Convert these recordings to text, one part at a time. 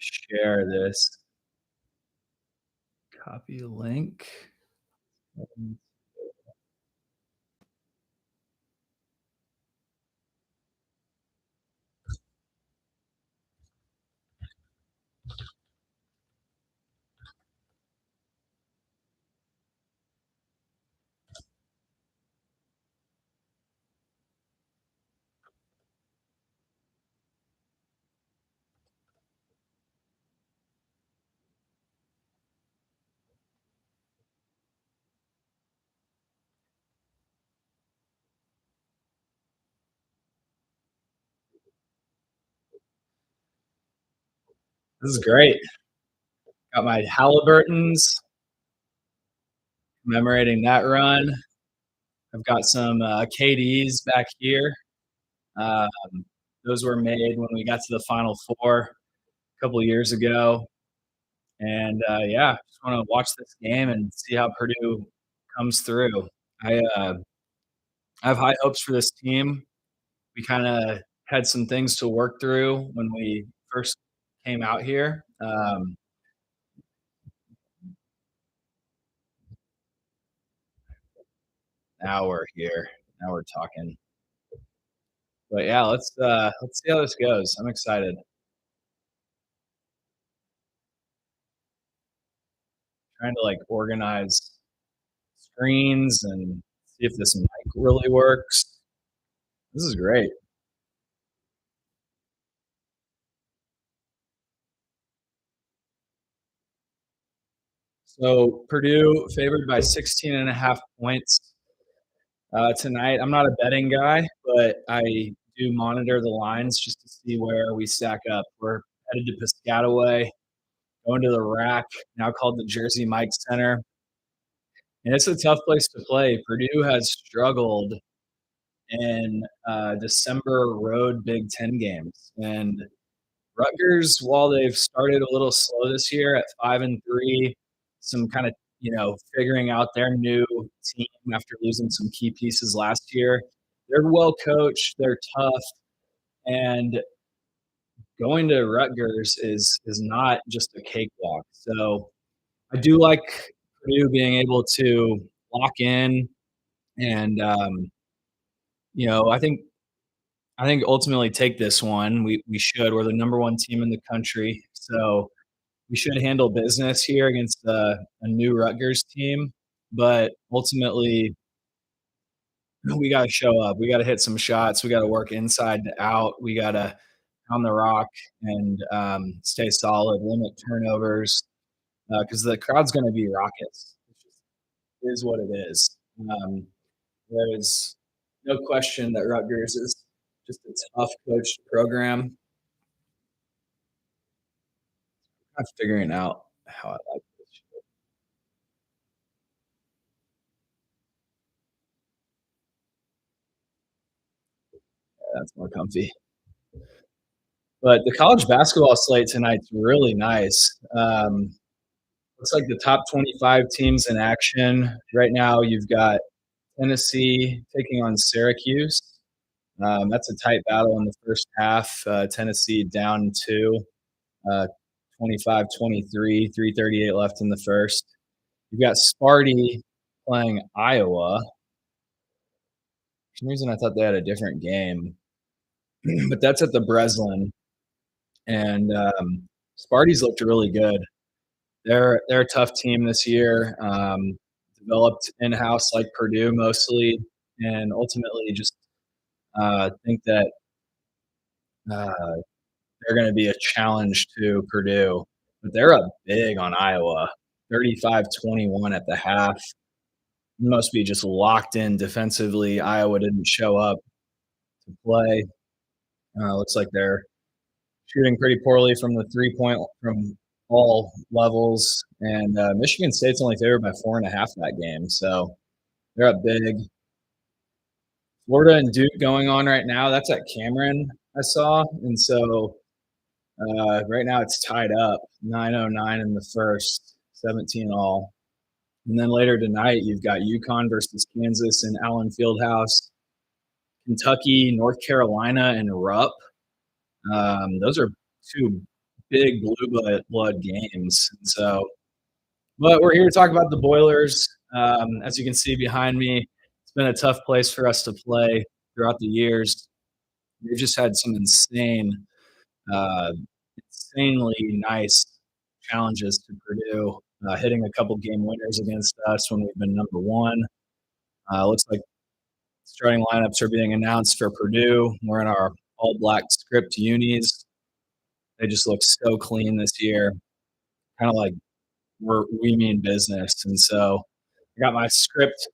share this. Copy link. This is great. Got my Halliburtons commemorating that run. I've got some KDs back here. Um, those were made when we got to the Final Four a couple of years ago. And yeah, just want to watch this game and see how Purdue comes through. I have high hopes for this team. We kind of had some things to work through when we first came out here. Now we're here. Now we're talking. But yeah, let's see how this goes. I'm excited. Trying to like organize screens and see if this mic really works. This is great. So Purdue favored by 16 and a half points tonight. I'm not a betting guy, but I do monitor the lines just to see where we stack up. We're headed to Piscataway, going to the rack, now called the Jersey Mike Center. And it's a tough place to play. Purdue has struggled in December road Big Ten games. And Rutgers, while they've started a little slow this year at 5-3, some kind of figuring out their new team after losing some key pieces last year. They're well coached, they're tough, and going to Rutgers is not just a cakewalk. So I do like Purdue being able to lock in, and I think ultimately take this one. We should. We're the number one team in the country, so we should handle business here against a new Rutgers team. But ultimately, we got to show up. We got to hit some shots. We got to work inside to out. We got to on the rock and stay solid, limit turnovers because the crowd's going to be raucous. It is what it is. There is no question that Rutgers is just a tough coached program. I'm figuring out how I like this shit. Yeah, that's more comfy. But the college basketball slate tonight's really nice. Looks like the top 25 teams in action right now. You've got Tennessee taking on Syracuse. That's a tight battle in the first half. Tennessee down two, 25-23, 3:38 left in the first. You've got Sparty playing Iowa. For some reason, I thought they had a different game, but that's at the Breslin. And Sparty's looked really good. They're a tough team this year. Developed in house like Purdue mostly, and ultimately just think that they're going to be a challenge to Purdue. But they're up big on Iowa, 35-21 at the half. Must be just locked in defensively. Iowa didn't show up to play. Looks like they're shooting pretty poorly from the 3-point from all levels. And Michigan State's only favored by 4.5 that game. So they're up big. Florida and Duke going on right now. That's at Cameron, I saw. And so right now it's tied up, 9:09 in the first, 17 all. And then later tonight, you've got UConn versus Kansas in Allen Fieldhouse, Kentucky, North Carolina, and Rupp. Those are two big blue blood games. And so, but we're here to talk about the Boilers. As you can see behind me, it's been a tough place for us to play throughout the years. We've just had some uh, insanely nice challenges to Purdue, hitting a couple game winners against us when we've been number one. Looks like starting lineups are being announced for Purdue. We're in our all black script unis. They just look so clean this year, kind of like we mean business. And so I got my script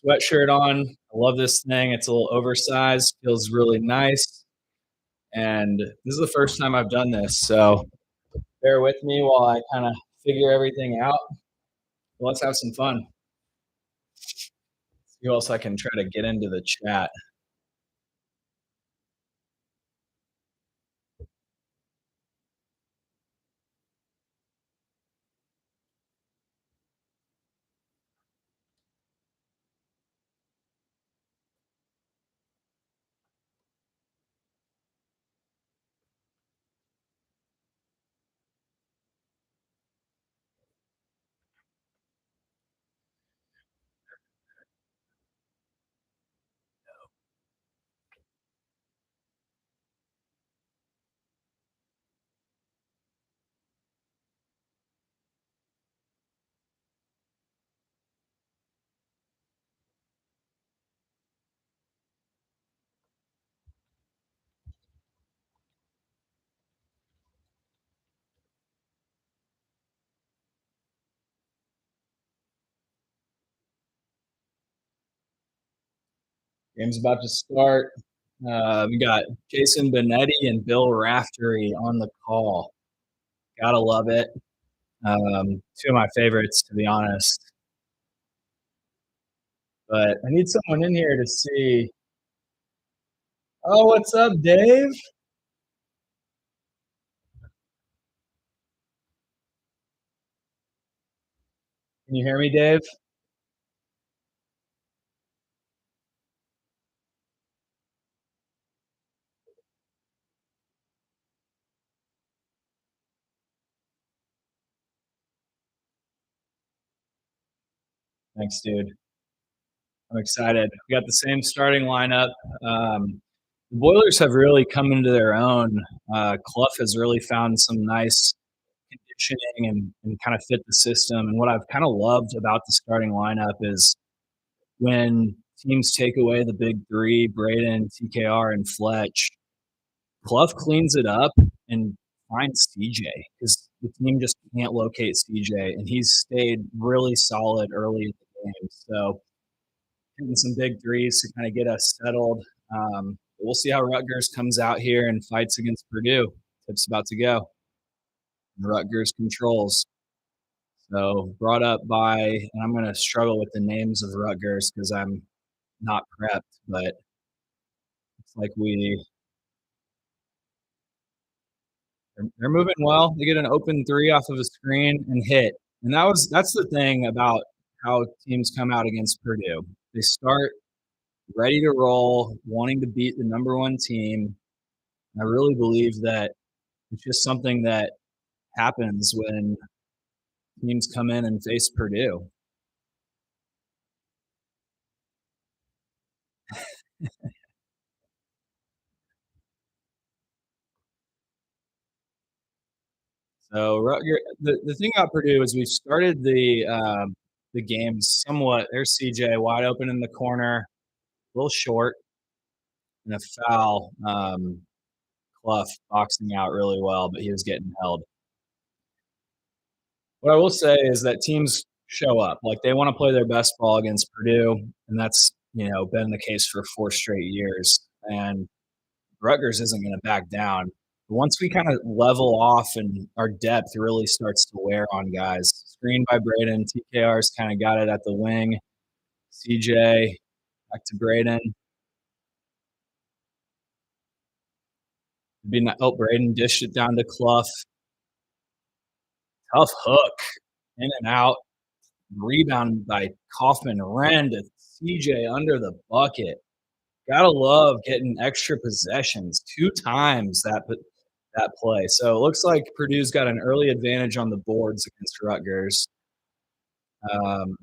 sweatshirt on. I love this thing. It's a little oversized, feels really nice. And this is the first time I've done this. So bear with me while I kind of figure everything out. Let's have some fun. See who else I can try to get into the chat. Game's about to start. We got Jason Benetti and Bill Raftery on the call. Gotta love it. Two of my favorites, to be honest. But I need someone in here to see. Oh, what's up, Dave? Can you hear me, Dave? Thanks, dude. I'm excited. We got the same starting lineup. The Boilers have really come into their own. Clough has really found some nice conditioning and kind of fit the system. And what I've kind of loved about the starting lineup is when teams take away the big three, Braden, TKR, and Fletch, Clough cleans it up and finds CJ because the team just can't locate CJ, and he's stayed really solid early in the game. So hitting some big threes to kind of get us settled. We'll see how Rutgers comes out here and fights against Purdue. Tip's about to go. Rutgers controls. So brought up by, and I'm going to struggle with the names of Rutgers because I'm not prepped, but it's like they're moving well. They get an open three off of a screen and hit. And that's the thing about how teams come out against Purdue. They start ready to roll, wanting to beat the number one team. I really believe that it's just something that happens when teams come in and face Purdue. So the thing about Purdue is we've started the games somewhat. There's CJ wide open in the corner, a little short, and a foul. Clough boxing out really well, but he was getting held. What I will say is that teams show up. Like they want to play their best ball against Purdue, and that's been the case for 4 straight years. And Rutgers isn't going to back down. Once we kind of level off and our depth really starts to wear on guys, screen by Braden, TKR's kind of got it at the wing. CJ back to Braden. Braden dished it down to Clough. Tough hook, in and out. Rebound by Kaufman, ran to CJ under the bucket. Gotta love getting extra possessions. 2 times that that play. So it looks like Purdue's got an early advantage on the boards against Rutgers. Um,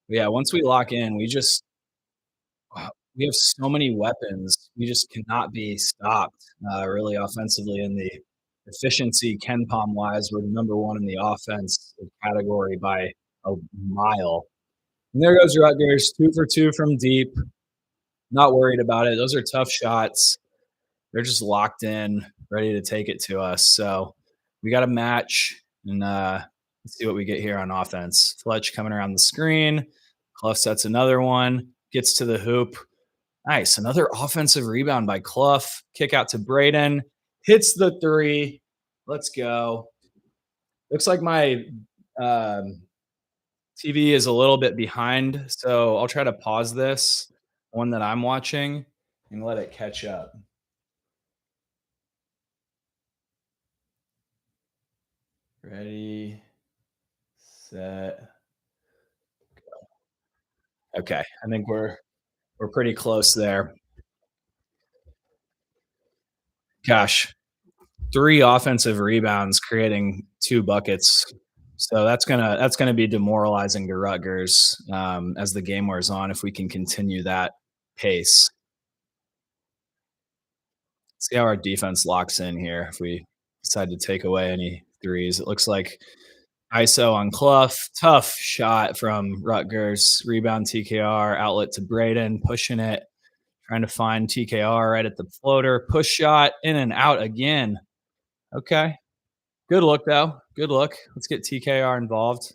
yeah, once we lock in, we have so many weapons. We just cannot be stopped really offensively. In the efficiency, Ken Palm wise, we're number one in the offense category by a mile. And there goes Rutgers, 2 for 2 from deep. Not worried about it. Those are tough shots. They're just locked in, ready to take it to us. So we got a match, and let's see what we get here on offense. Fletch coming around the screen. Clough sets another one, gets to the hoop. Nice. Another offensive rebound by Clough. Kick out to Braden. Hits the three. Let's go. Looks like my um, TV is a little bit behind. So I'll try to pause this one that I'm watching and let it catch up. Ready, set. Okay. I think we're pretty close there. Gosh, 3 offensive rebounds creating 2 buckets. So that's gonna be demoralizing to Rutgers, as the game wears on if we can continue that pace. See how our defense locks in here if we decide to take away any threes. It looks like ISO on Clough, tough shot from Rutgers, rebound TKR, outlet to Braden, pushing it, trying to find TKR right at the floater, push shot, in and out again. Okay. Good look, though. Good look. Let's get TKR involved.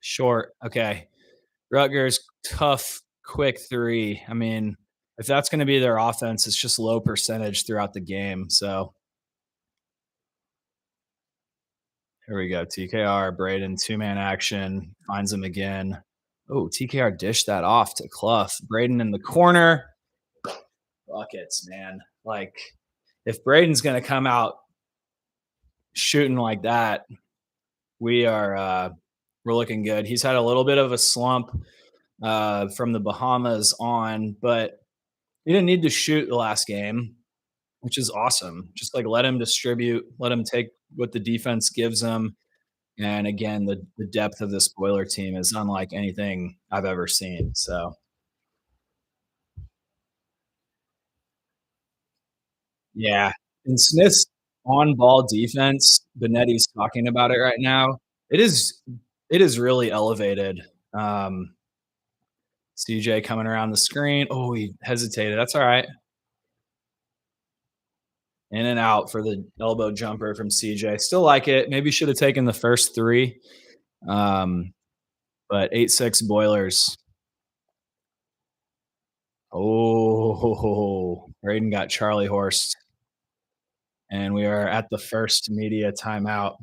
Short. Okay. Rutgers, tough, quick three. I mean, if that's going to be their offense, it's just low percentage throughout the game. So here we go. TKR, Braden, 2-man action, finds him again. Oh, TKR dished that off to Clough. Braden in the corner. Buckets, man. Like, if Braden's going to come out shooting like that, we're looking good. He's had a little bit of a slump from the Bahamas on, but he didn't need to shoot the last game, which is awesome. Just like let him distribute, let him take what the defense gives him. And again, the depth of this Boiler team is unlike anything I've ever seen. So yeah, and Smith's on ball defense, Benetti's talking about it right now. It is it is really elevated. Um, CJ coming around the screen. Oh, he hesitated. That's all right. In and out for the elbow jumper from CJ. Still like it. Maybe should have taken the first three. Um, but 8-6 Boilers. Oh, Braden got Charlie horsed. And we are at the first media timeout.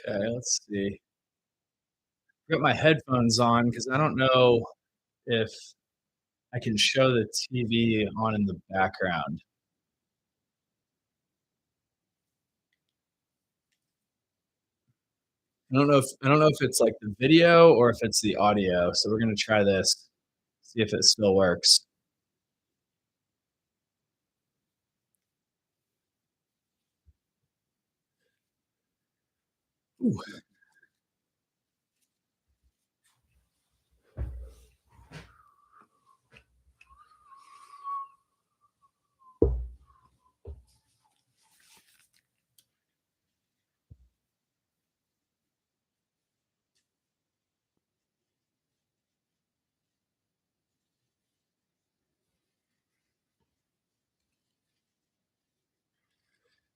Okay, let's see. Got my headphones on because I don't know if I can show the TV on in the background. I don't know if it's like the video or if it's the audio. So we're gonna try this, see if it still works. Ooh.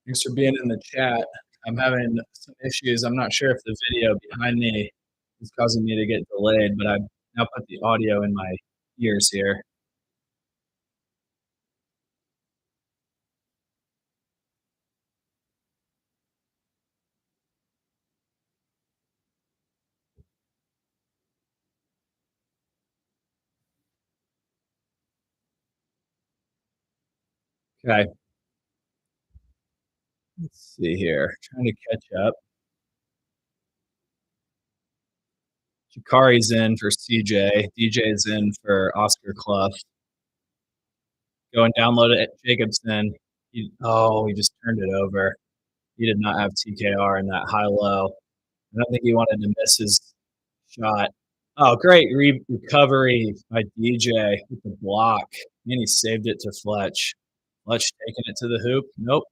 Thanks for being in the chat. I'm having some issues. I'm not sure if the video behind me is causing me to get delayed, but I've now put the audio in my ears here. Okay, let's see here. Trying to catch up. Jakari's in for CJ. DJ's in for Oscar Clough. Go and download it. Jacobson. He just turned it over. He did not have TKR in that high low. I don't think he wanted to miss his shot. Oh, great recovery by DJ with the block. And he saved it to Fletch. Fletch taking it to the hoop. Nope.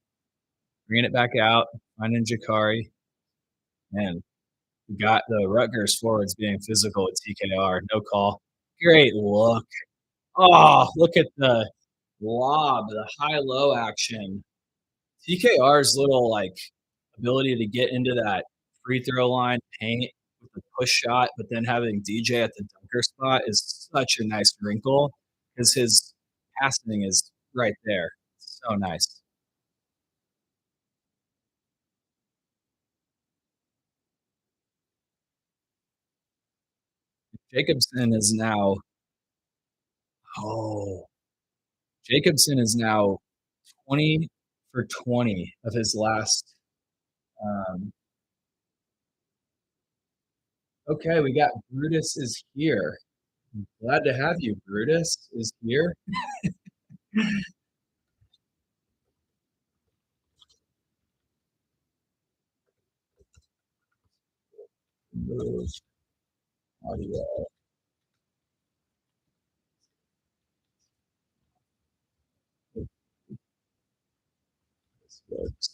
Bringing it back out. Finding Jakari. And we got the Rutgers forwards being physical with TKR. No call. Great look. Oh, look at the lob, the high-low action. TKR's little like ability to get into that free throw line, paint with a push shot, but then having DJ at the dunker spot is such a nice wrinkle because his passing is right there. So nice. Jacobson is now oh Jacobson is now 20 for 20 of his last um, okay, we got Brutus is here. Glad to have you. Brutus is here. Move audio. This works.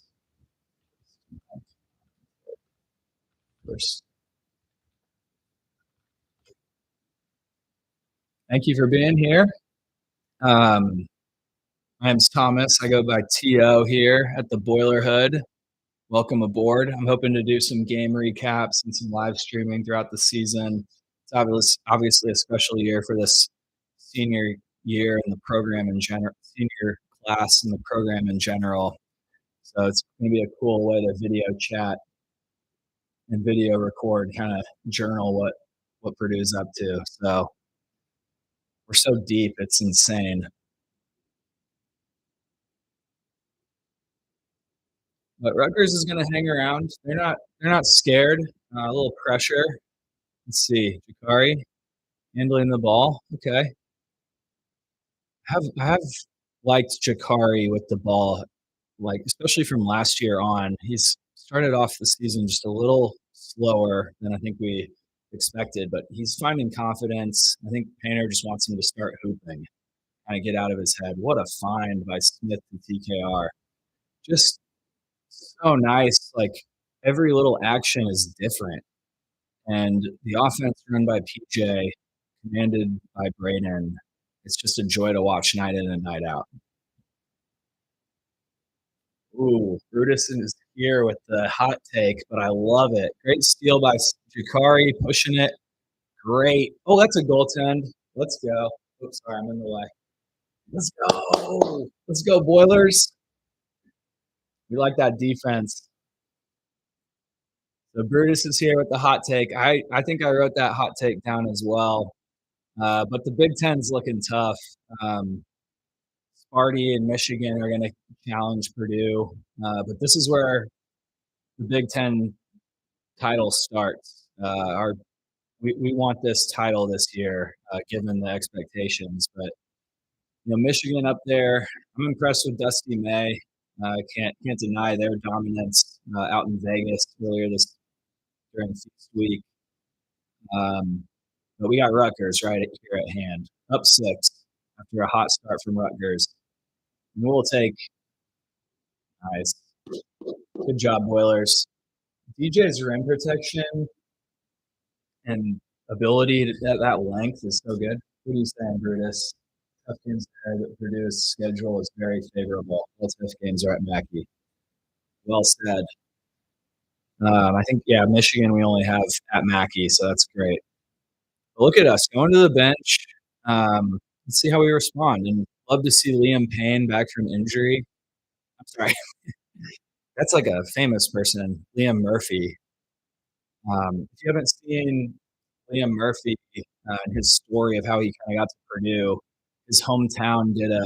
First. Thank you for being here. My name's Thomas. I go by TO here at the Boilerhood. Welcome aboard. I'm hoping to do some game recaps and some live streaming throughout the season. It's obviously a special year for this senior year in the program in general, senior class in the program in general. So it's going to be a cool way to video chat and video record, kind of journal what Purdue's up to. So we're so deep, it's insane. But Rutgers is going to hang around. They're not scared. A little pressure. Let's see, Jakari handling the ball. Okay, I have liked Jakari with the ball, like especially from last year on. He's started off the season just a little slower than I think we expected, but he's finding confidence. I think Painter just wants him to start hooping, kind of get out of his head. What a find by Smith and TKR. Just so nice. Like every little action is different. And the offense run by PJ, commanded by Braden, it's just a joy to watch night in and night out. Ooh, Brutus is here with the hot take, but I love it. Great steal by Jakari, pushing it. Great. Oh, that's a goaltend. Let's go. Oops, sorry, I'm in the way. Let's go. Let's go, Boilers. We like that defense. So Brutus is here with the hot take. I think I wrote that hot take down as well. But the Big Ten's looking tough. Um, Sparty and Michigan are going to challenge Purdue, but this is where the Big Ten title starts. We want this title this year, given the expectations. But Michigan up there. I'm impressed with Dusty May. Can't deny their dominance out in Vegas earlier this during Feast Week. But we got Rutgers right here at hand, up 6 after a hot start from Rutgers. And we'll take nice. Good job, Boilers. DJ's rim protection and ability to that length is so good. What are you saying, Brutus? Tough games ahead. Purdue's schedule is very favorable. All tough games are at Mackey. Well said. I think, yeah, Michigan we only have at Mackey, so that's great. But look at us going to the bench. Let's see how we respond. And love to see Liam Payne back from injury. I'm sorry. That's like a famous person, Liam Murphy. If you haven't seen Liam Murphy and his story of how he kind of got to Purdue, his hometown did a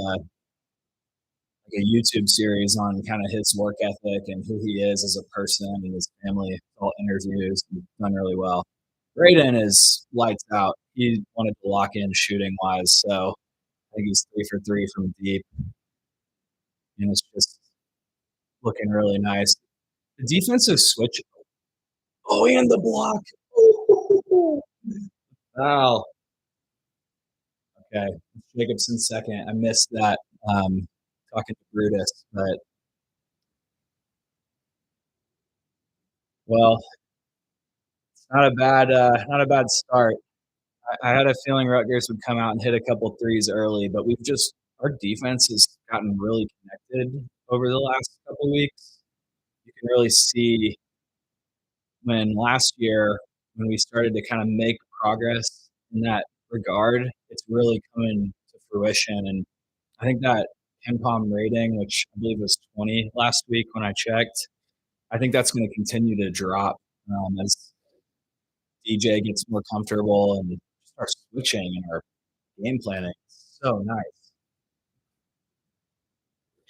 YouTube series on kind of his work ethic and who he is as a person and his family. All interviews and done really well. Braden is lights out. He wanted to lock in shooting wise, so I think he's 3 for 3 from deep, and it's just looking really nice. The defensive switch. Oh, and the block. Wow. Okay, Jacobson second. I missed that. Talking to Brutus, but well, it's not a bad start. I had a feeling Rutgers would come out and hit a couple threes early, but our defense has gotten really connected over the last couple weeks. You can really see when last year when we started to kind of make progress in that regard, it's really coming to fruition. And I think that KenPom rating, which I believe was 20 last week when I checked, I think that's going to continue to drop as DJ gets more comfortable and starts switching in our game planning. So nice.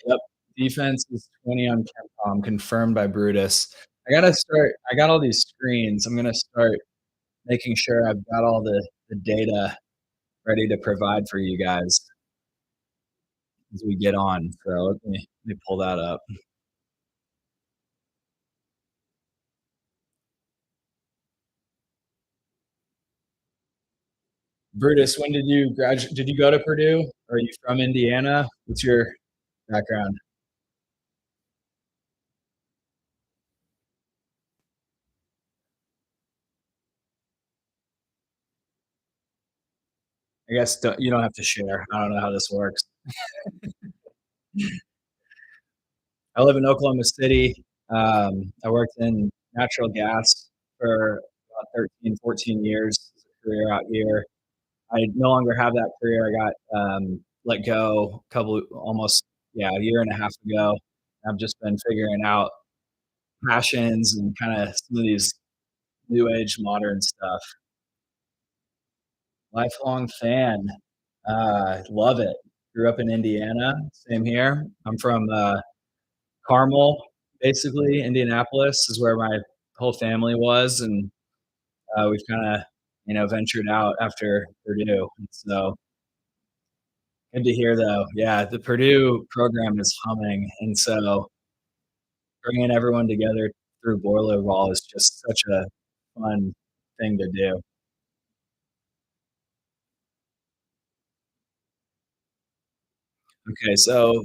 Yep. Defense is 20 on KenPom, confirmed by Brutus. I got all these screens. I'm gonna start making sure I've got all the data ready to provide for you guys as we get on. So let me pull that up. Brutus, when did you graduate? Did you go to Purdue? Are you from Indiana? What's your background? I guess you don't have to share. I don't know how this works. I live in Oklahoma City. I worked in natural gas for about 13, 14 years as a career out here. I no longer have that career. I got let go a year and a half ago. I've just been figuring out passions and kind of some of these new age modern stuff. Lifelong fan. Love it. Grew up in Indiana. Same here. I'm from Carmel, basically. Indianapolis is where my whole family was, and we've kind of ventured out after Purdue. So good to hear, though. Yeah, the Purdue program is humming, and so bringing everyone together through Boilerball is just such a fun thing to do. Okay, so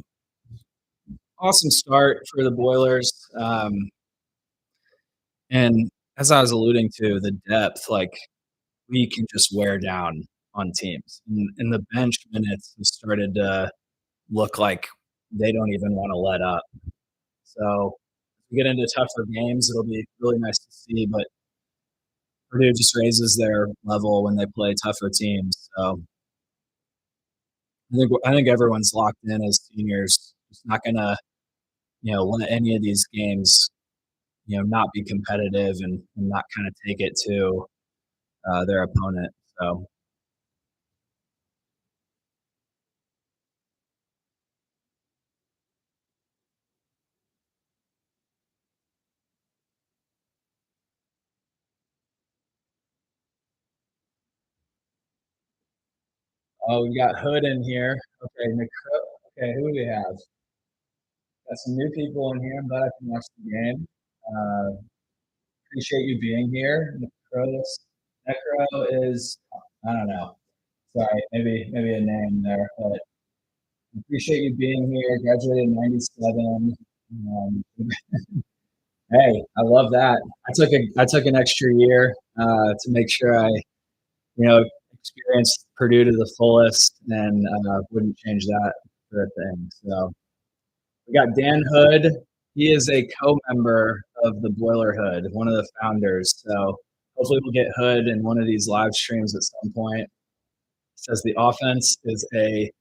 awesome start for the Boilers. And as I was alluding to, the depth, like we can just wear down on teams. And the bench minutes have started to look like they don't even want to let up. So if we get into tougher games, it'll be really nice to see. But Purdue just raises their level when they play tougher teams. So I think everyone's locked in as seniors. It's not gonna let any of these games not be competitive and not kind of take it to their opponent. So, oh, we got Hood in here. Okay, okay, who do we have? Got some new people in here. I'm glad I can watch the game. Appreciate you being here. Necro is, I don't know. Sorry, maybe a name there, but appreciate you being here. Graduated in '97. Um, hey, I love that. I took an extra year to make sure I experienced Purdue to the fullest, and wouldn't change that for a thing. So we got Dan Hood. He is a co-member of the Boilerhood, one of the founders. So hopefully we'll get Hood in one of these live streams at some point. It says the offense is a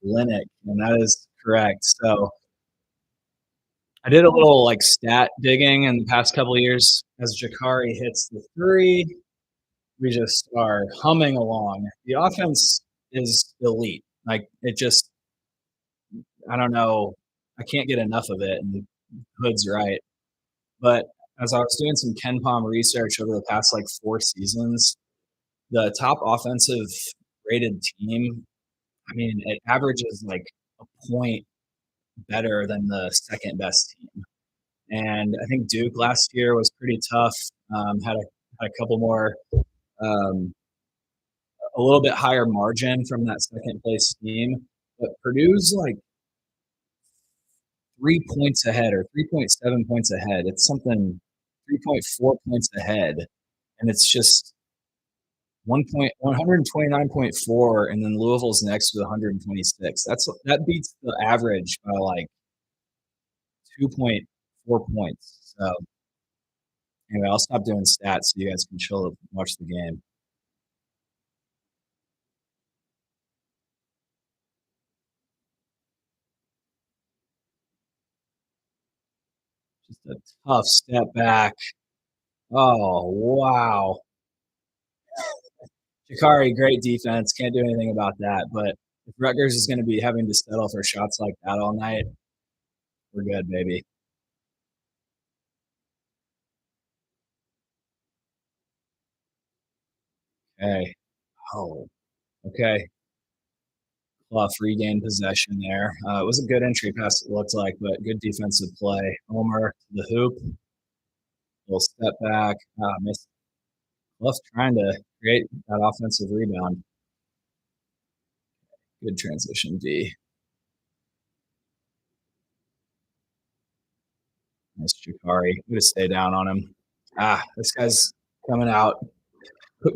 clinic, and that is correct. So I did a little like stat digging in the past couple of years. As Jakari hits the three, we just are humming along. The offense is elite. Like it just, I don't know. I can't get enough of it. And Hood's right. But as I was doing some Ken Palm research over the past like 4 seasons, the top offensive rated team, I mean, it averages like a point better than the second best team. And I think Duke last year was pretty tough. Had a couple more, um, a little bit higher margin from that second place team. But Purdue's like 3 points ahead or 3.7 points ahead. It's something 3.4 points ahead. And it's just 129.4, and then Louisville's next with 126. That beats the average by like 2.4 points. So anyway, I'll stop doing stats so you guys can chill and watch the game. Just a tough step back. Oh wow. Jakari, great defense. Can't do anything about that. But if Rutgers is going to be having to settle for shots like that all night, we're good, baby. Okay. Oh, okay. Clough regained possession there. It was a good entry pass, it looked like, but good defensive play. Homer to the hoop, little step back. Missed. Clough trying to create that offensive rebound. Good transition D. Nice Jakari. Way to stay down on him. This guy's coming out,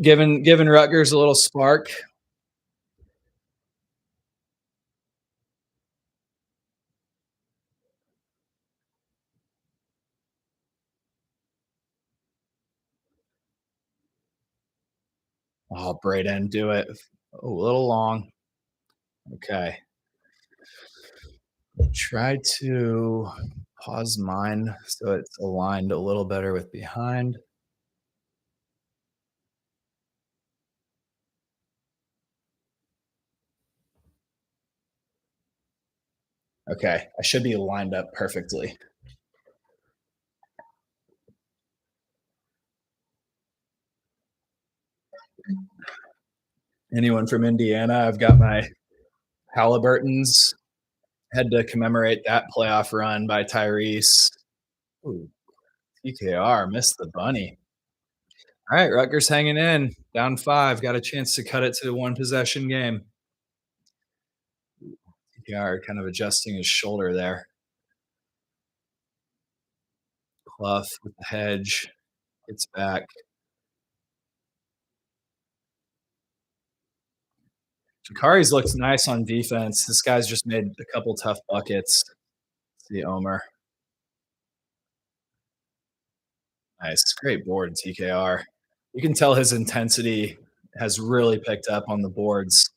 giving Rutgers a little spark. Oh, Braden, do it. Oh, a little long. Okay. Try to pause mine so it's aligned a little better with behind. Okay, I should be lined up perfectly. Anyone from Indiana? I've got my Halliburtons. Had to commemorate that playoff run by Tyrese. Ooh, TKR missed the bunny. All right, Rutgers hanging in, down 5. Got a chance to cut it to a one possession game. TKR kind of adjusting his shoulder there. Clough with the hedge, gets back. Jakari's looked nice on defense. This guy's just made a couple tough buckets. See Omer. Nice. Great board, TKR. You can tell his intensity has really picked up on the boards.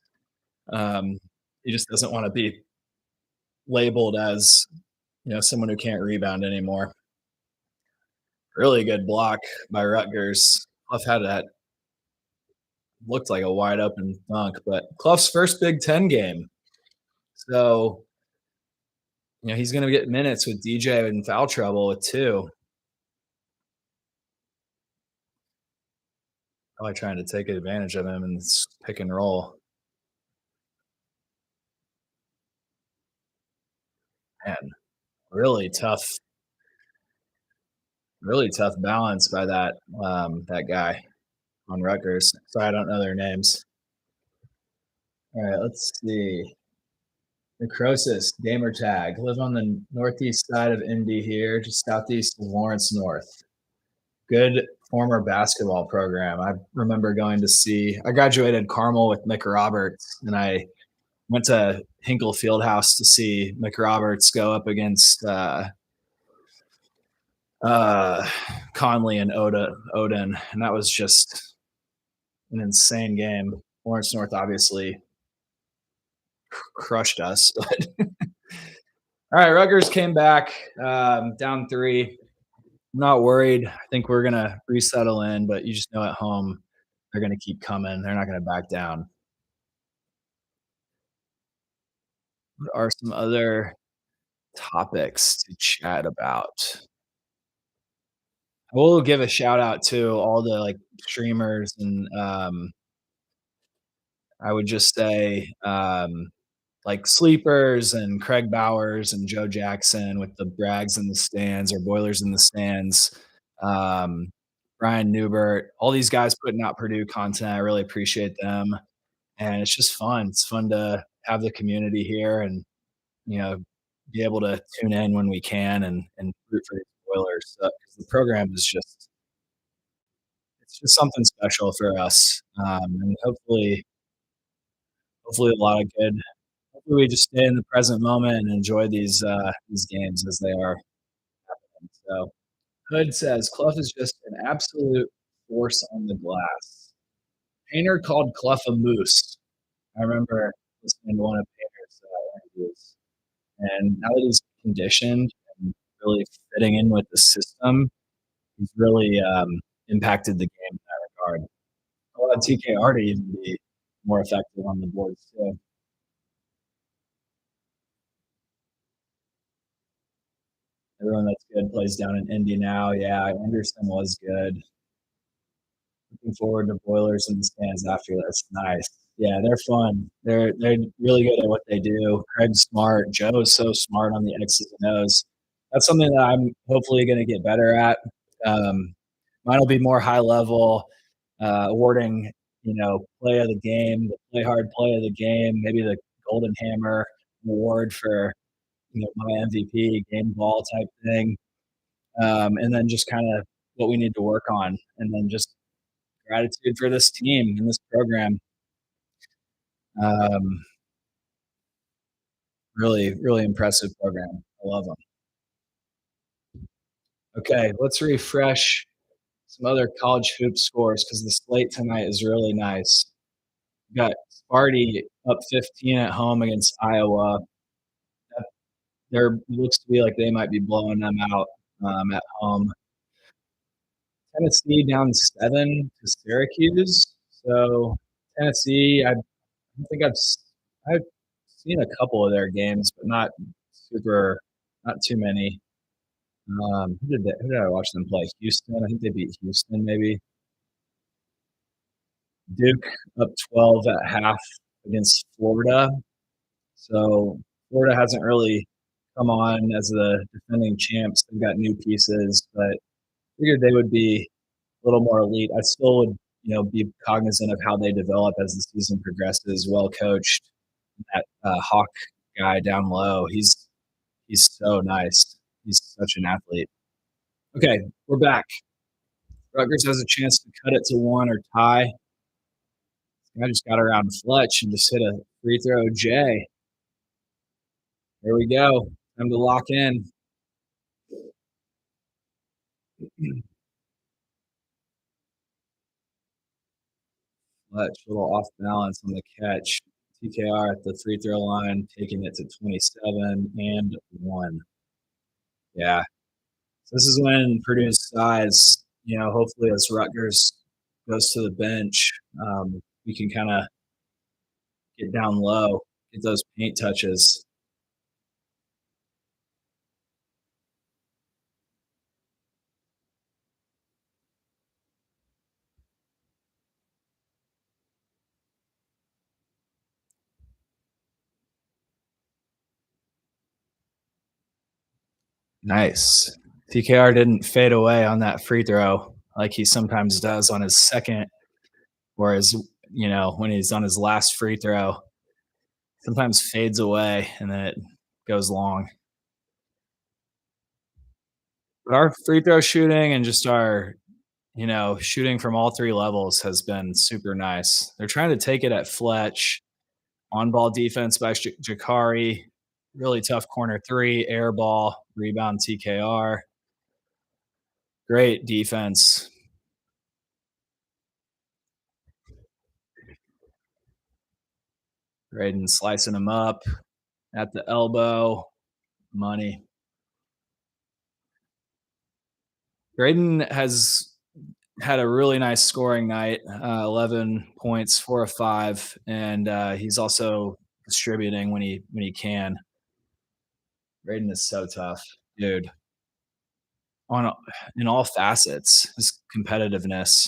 He just doesn't want to be labeled as someone who can't rebound anymore. Really good block by Rutgers. Clough had that looked like a wide open dunk, but Clough's first Big Ten game. So, he's going to get minutes with DJ in foul trouble with two. Probably trying to take advantage of him in this pick and roll. Man, really tough, really tough balance by that guy on Rutgers. Sorry, I don't know their names. All right, let's see. Necrosis, gamer tag. Live on the northeast side of Indy here, just southeast of Lawrence North. Good former basketball program. I remember going to see, I graduated Carmel with Mick Roberts, and I went to Hinkle Fieldhouse to see Mick Roberts go up against Conley and Odin, and that was just an insane game. Lawrence North obviously crushed us. But all right, Rutgers came back down three. I'm not worried. I think we're gonna resettle in, but you just know at home they're gonna keep coming. They're not gonna back down. What are some other topics to chat about? I will give a shout out to all the like streamers and I would just say like Sleepers and Craig Bowers and Joe Jackson with the Brags in the stands or Boilers in the stands. Um, Brian Newbert, all these guys putting out Purdue content. I really appreciate them. And it's just fun. It's fun to have the community here and, you know, be able to tune in when we can and root for these Boilers. So, 'cause the program is just, it's just something special for us. And hopefully a lot of good. Hopefully we just stay in the present moment and enjoy these games as they are happening. So Hood says Clough is just an absolute force on the glass. Painter called Clough a moose. I remember listening to one of Painter's interviews, and now that he's conditioned and really fitting in with the system, he's really impacted the game in that regard. Allowed TKR to even be more effective on the boards too. Everyone that's good plays down in Indy now. Yeah, Anderson was good. Looking forward to Boilers in the stands after this. Nice. Yeah, they're fun. They're really good at what they do. Craig's smart. Joe's so smart on the X's and O's. That's something that I'm hopefully going to get better at. Mine will be more high level, awarding play of the game, the play hard play of the game, maybe the Golden Hammer award for my MVP game ball type thing, and then just kind of what we need to work on, and then just gratitude for this team and this program. Um, really, really impressive program. I love them. Okay, let's refresh some other college hoop scores because the slate tonight is really nice. We got Sparty up 15 at home against Iowa. There looks to be like they might be blowing them out at home. Tennessee down 7 to Syracuse. So Tennessee, I think I've seen a couple of their games, but not super, not too many. Who did I watch them play? Houston. I think they beat Houston, maybe. Duke up 12 at half against Florida. So Florida hasn't really come on as the defending champs. They've got new pieces, but figured they would be a little more elite. I still would, be cognizant of how they develop as the season progresses. Well coached. That Hawk guy down low, he's so nice. He's such an athlete. Okay, we're back. Rutgers has a chance to cut it to one or tie. I just got around Fletch and just hit a free throw J. There we go. Time to lock in. Fletch, a little off balance on the catch. TKR at the free throw line, taking it to 27 and 1. Yeah, This is when Purdue's size, hopefully as Rutgers goes to the bench, we can kind of get down low, get those paint touches. Nice. TKR didn't fade away on that free throw like he sometimes does on his second, or when he's on his last free throw, sometimes fades away and then it goes long. But our free throw shooting and just our, shooting from all three levels has been super nice. They're trying to take it at Fletch, on ball defense by Jakari, really tough corner three, air ball, rebound TKR. Great defense. Braden slicing him up at the elbow. Money. Braden has had a really nice scoring night, 11 points, 4 of 5, and he's also distributing when he can. Braden is so tough, dude. On in all facets, his competitiveness.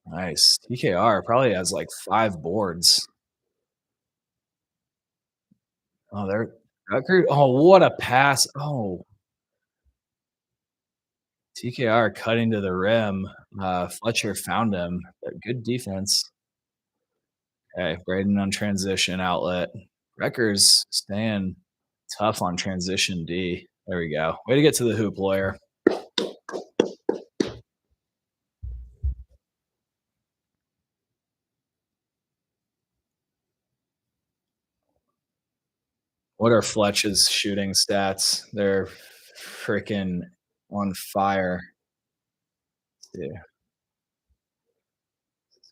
Nice. TKR probably has like 5 boards. Oh, they're Rutgers. Oh, what a pass. Oh, TKR cutting to the rim. Fletcher found him. Good defense. Okay, Braden on transition outlet. Rutgers staying tough on transition D. There we go. Way to get to the hoop, lawyer. What are Fletch's shooting stats? They're freaking on fire. Yeah.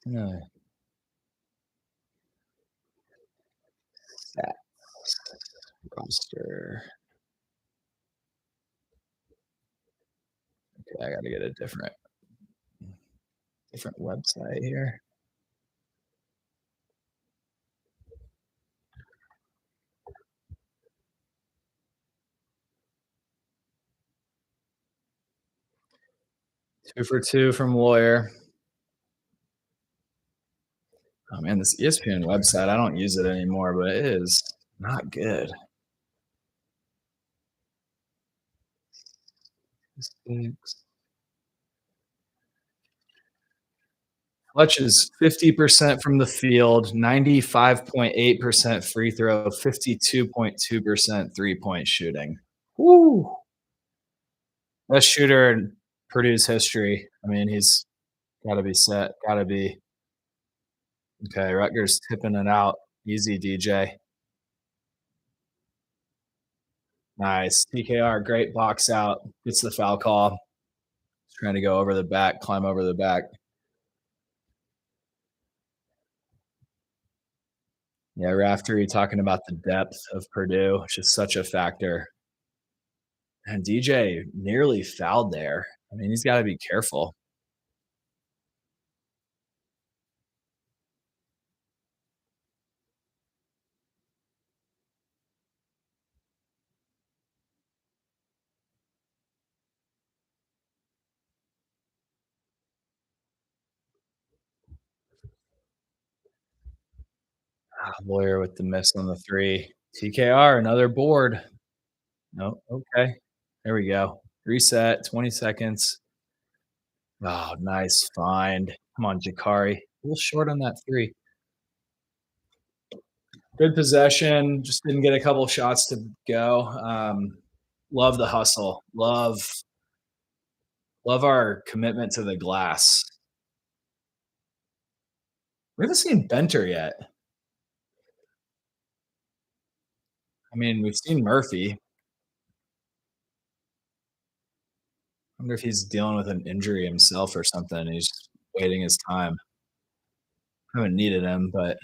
Yeah. Stats roster. Okay, I got to get a different website here. Two for two from lawyer. Oh man, this ESPN website, I don't use it anymore, but it is not good. Fletch is 50% from the field, 95.8% free throw, 52.2% three-point shooting. Woo! Best shooter in Purdue's history. I mean, he's got to be set. Got to be. Okay, Rutgers tipping it out. Easy, DJ. Nice. TKR, great box out. Gets the foul call. Trying to go over the back, climb over the back. Yeah, Raftery talking about the depth of Purdue, which is such a factor. And DJ nearly fouled there. I mean, he's got to be careful. Lawyer with the miss on the three. TKR, another board. No, okay. There we go. Reset, 20 seconds. Oh, nice find. Come on, Jakari. A little short on that three. Good possession. Just didn't get a couple shots to go. Love the hustle. Love our commitment to the glass. We haven't seen Benter yet. I mean, we've seen Murphy. I wonder if he's dealing with an injury himself or something. He's just waiting his time. I haven't needed him, but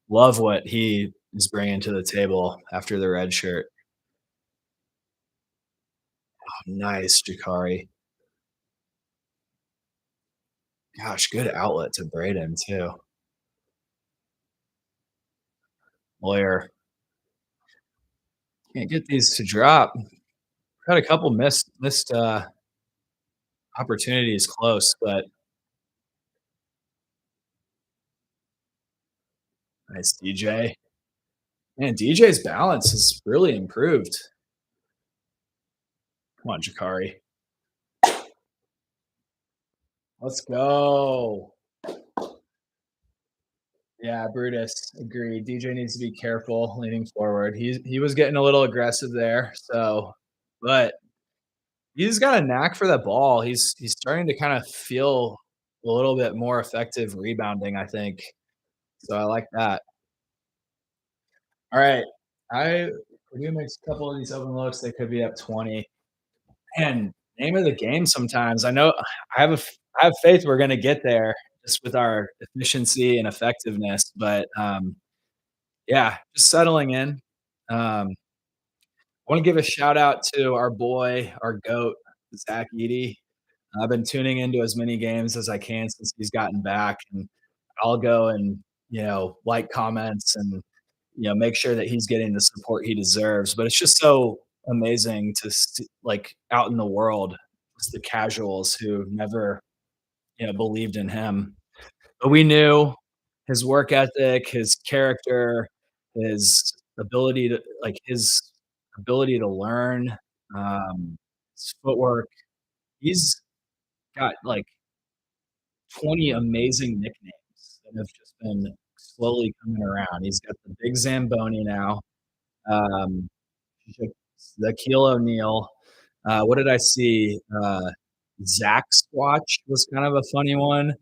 Love what he is bringing to the table after the red shirt. Nice, Jakari. Gosh, good outlet to Braden too. Lawyer can't get these to drop. Had a couple missed opportunities close, but nice DJ. Man, DJ's balance has really improved. Come on, Jakari. Let's go. Yeah, Brutus. Agreed. DJ needs to be careful leaning forward. He was getting a little aggressive there. So, but he's got a knack for that ball. He's starting to kind of feel a little bit more effective rebounding, I think. So I like that. All right. Purdue makes a couple of these open looks. They could be up 20. And name of the game sometimes. I know I have faith we're gonna get there just with our efficiency and effectiveness, but, yeah, just settling in. I wanna give a shout out to our boy, our GOAT, Zach Edey. I've been tuning into as many games as I can since he's gotten back, and I'll go and, like comments and, make sure that he's getting the support he deserves. But it's just so amazing to like out in the world, just the casuals who never, believed in him. But we knew his work ethic, his character, his ability to his ability to learn, his footwork. He's got like 20 amazing nicknames that have just been slowly coming around. He's got the Big Zamboni now, um, the Keel O'Neal. What did I see? Zach Squatch was kind of a funny one.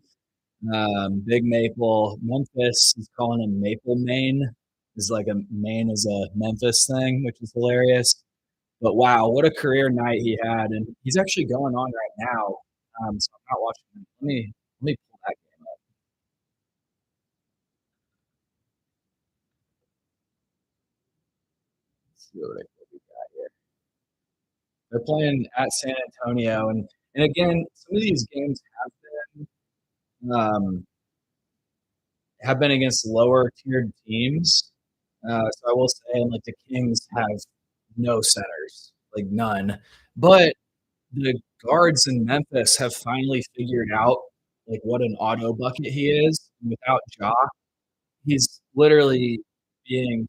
Big Maple. Memphis is calling him Maple Maine. Is like a Maine is a Memphis thing, which is hilarious. But wow, what a career night he had, and he's actually going on right now. So I'm not watching him. Let me pull that game up. Let's see what we got here. They're playing at San Antonio, and again, some of these games have been against lower tiered teams. So I will say, like the Kings have no centers, like none. But the guards in Memphis have finally figured out like what an auto bucket he is. Without Ja, he's literally being,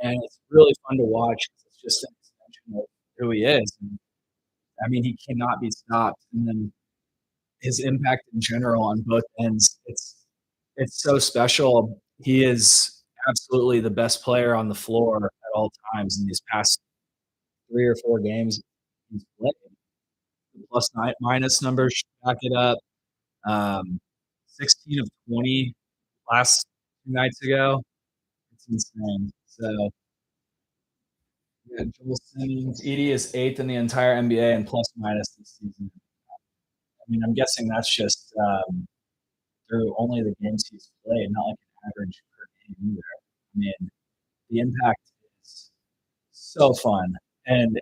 and it's really fun to watch. It's just an extension of who he is. And, I mean, he cannot be stopped. And then his impact in general on both ends, it's so special. He is absolutely the best player on the floor at all times in these past 3 or 4 games he's played. Plus minus numbers back it up. 16 of 20 last 2 nights ago. It's insane. So yeah, Joel Simmons, Edey is eighth in the entire NBA and plus minus this season. I mean, I'm guessing that's just through only the games he's played, not like an average per game either. I mean, the impact is so fun. And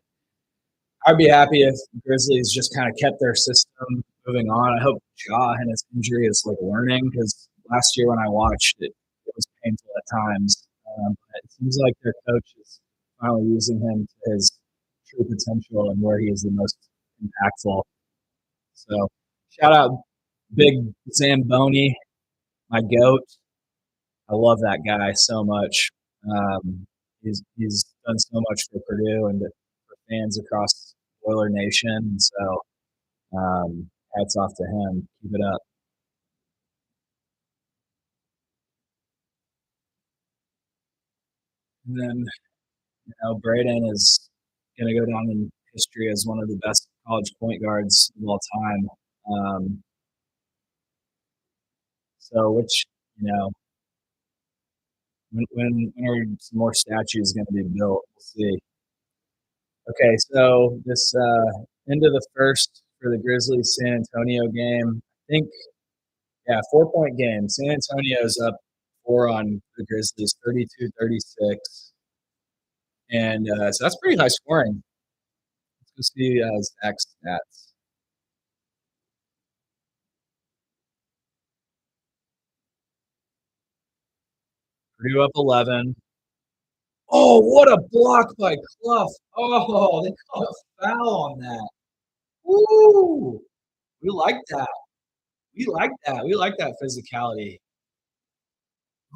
I'd be happy if Grizzlies just kind of kept their system moving on. I hope Ja and his injury is like learning because last year when I watched it, it was painful at times. But it seems like their coach is finally using him to his true potential and where he is the most impactful. So shout out Big Zamboni, my goat. I love that guy so much. He's done so much for Purdue and for fans across Boiler Nation. So hats off to him. Keep it up. And then Braden is going to go down in history as one of the best college point guards of all time. So which when are some more statues going to be built? We'll see. Okay, so this end of the first for the Grizzlies San Antonio game. I think 4-point game. San Antonio's up 4 on the Grizzlies, 32-36. And so that's pretty high scoring. Let's go see Zach's stats. Purdue up 11. Oh, what a block by Clough. Oh, they called a foul on that. Woo! We like that. We like that. We like that physicality.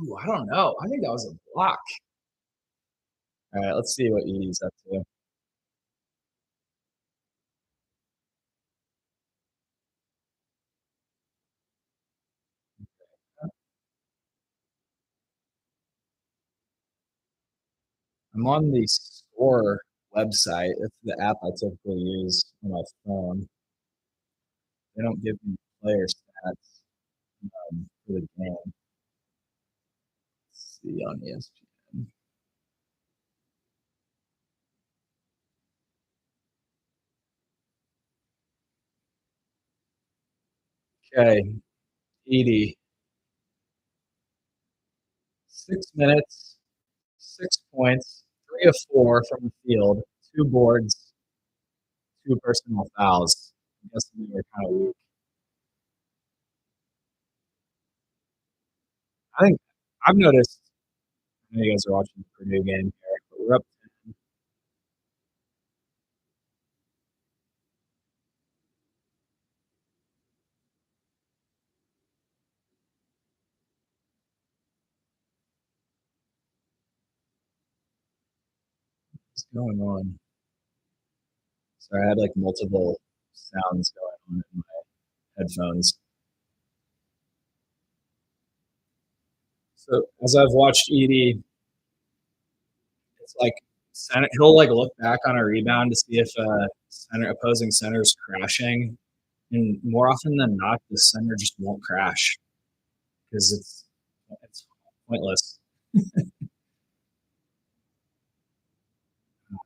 Ooh, I don't know. I think that was a block. All right, let's see what Edie's up to. I'm on the Score website. It's the app I typically use on my phone. They don't give me player stats for the game. Let's see on ESPN. Okay, Edie, 6 minutes, 6 points, 3 of 4 from the field, 2 boards, 2 personal fouls. I'm guessing they were kind of weak. I think I've noticed. I know you guys are watching the Purdue game here, but we're up 10. What's going on? Sorry, I had like multiple sounds going on in my headphones. So as I've watched Edie, it's like he'll like look back on a rebound to see if opposing center is crashing, and more often than not, the center just won't crash because it's pointless.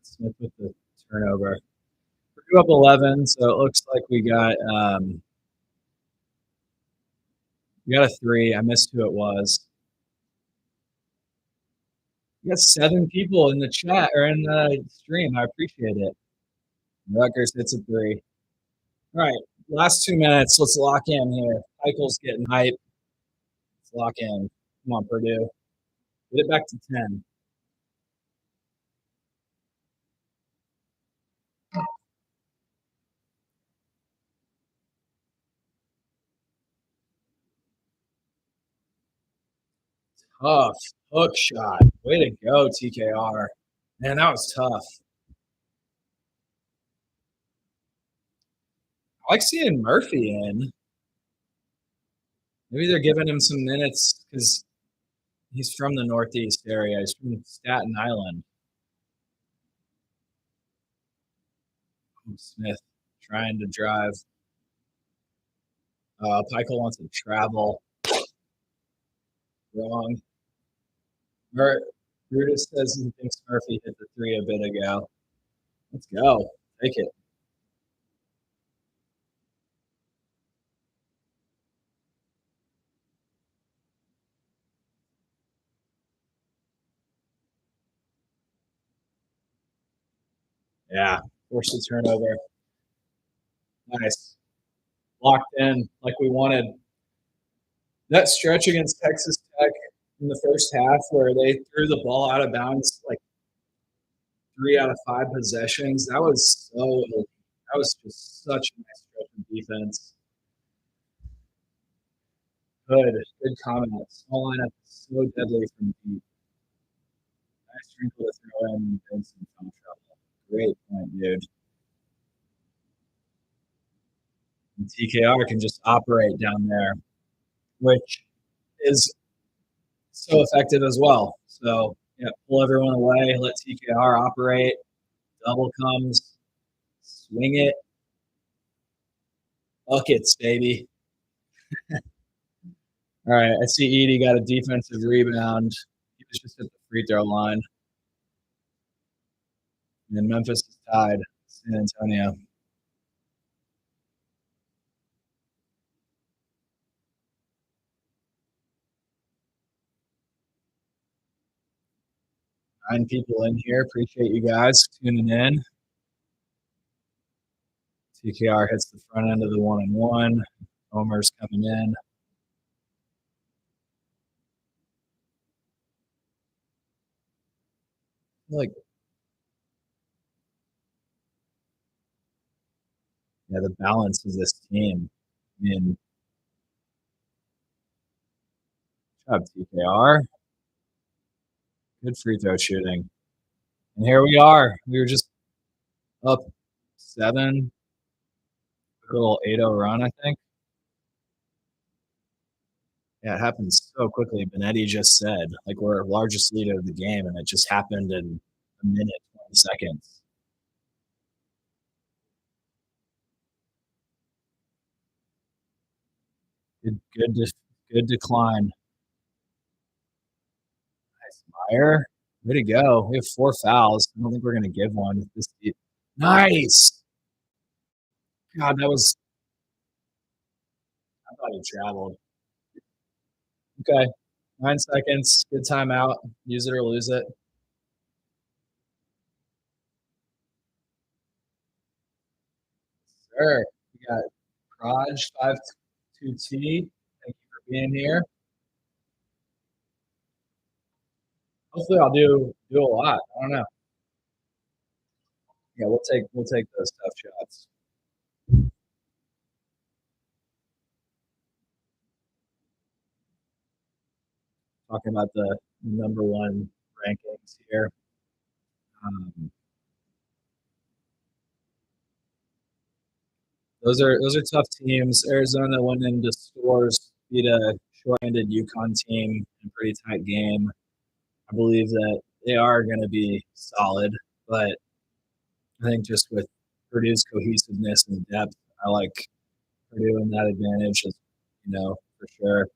Smith with the turnover. Purdue up 11, so it looks like we got a 3. I missed who it was. We got 7 people in the chat or in the stream. I appreciate it. Rutgers hits a 3. All right, last 2 minutes. Let's lock in here. Michael's getting hype. Let's lock in. Come on, Purdue. Get it back to 10. Tough hook shot. Way to go, TKR. Man, that was tough. I like seeing Murphy in. Maybe they're giving him some minutes because he's from the Northeast area. He's from Staten Island. Smith trying to drive. Pikel wants to travel. Wrong. Brutus says he thinks Murphy hit the 3 a bit ago. Let's go. Take it. Yeah. Force the turnover. Nice. Locked in like we wanted. That stretch against Texas Tech in the first half where they threw the ball out of bounds like 3 out of 5 possessions, that was just such a nice stretch of defense. Good comment. Small lineup is so deadly from deep. Nice sprinkle to throw in Vincent from trouble. Great point, dude. And TKR can just operate down there, which is so effective as well. So yeah, pull everyone away, let TKR operate. Double comes, swing it, buckets, baby. All right, I see Edie got a defensive rebound. He was just at the free throw line. And Memphis is tied. San Antonio. 9 people in here. Appreciate you guys tuning in. TKR hits the front end of the 1-and-1. Homer's coming in. Like, yeah, the balance of this team. I mean, good job, TKR. Good free throw shooting. And here we are. We were just up 7. A little 8-0 run, I think. Yeah, it happens so quickly. Benetti just said, like, we're our largest leader of the game, and it just happened in a minute, 20 seconds. Good decline. Nice, Meyer. Way to go. We have 4 fouls. I don't think we're going to give one. Nice. God, that was – I thought he traveled. Okay, 9 seconds. Good timeout. Use it or lose it. Sure. We got Proj 52T. Thank you for being here. Hopefully, I'll do a lot. I don't know. Yeah, we'll take those tough shots. Talking about the number 1 rankings here. Those are tough teams. Arizona went into Stores, beat a short-handed UConn team in a pretty tight game. I believe that they are going to be solid, but I think just with Purdue's cohesiveness and depth, I like Purdue in that advantage, for sure.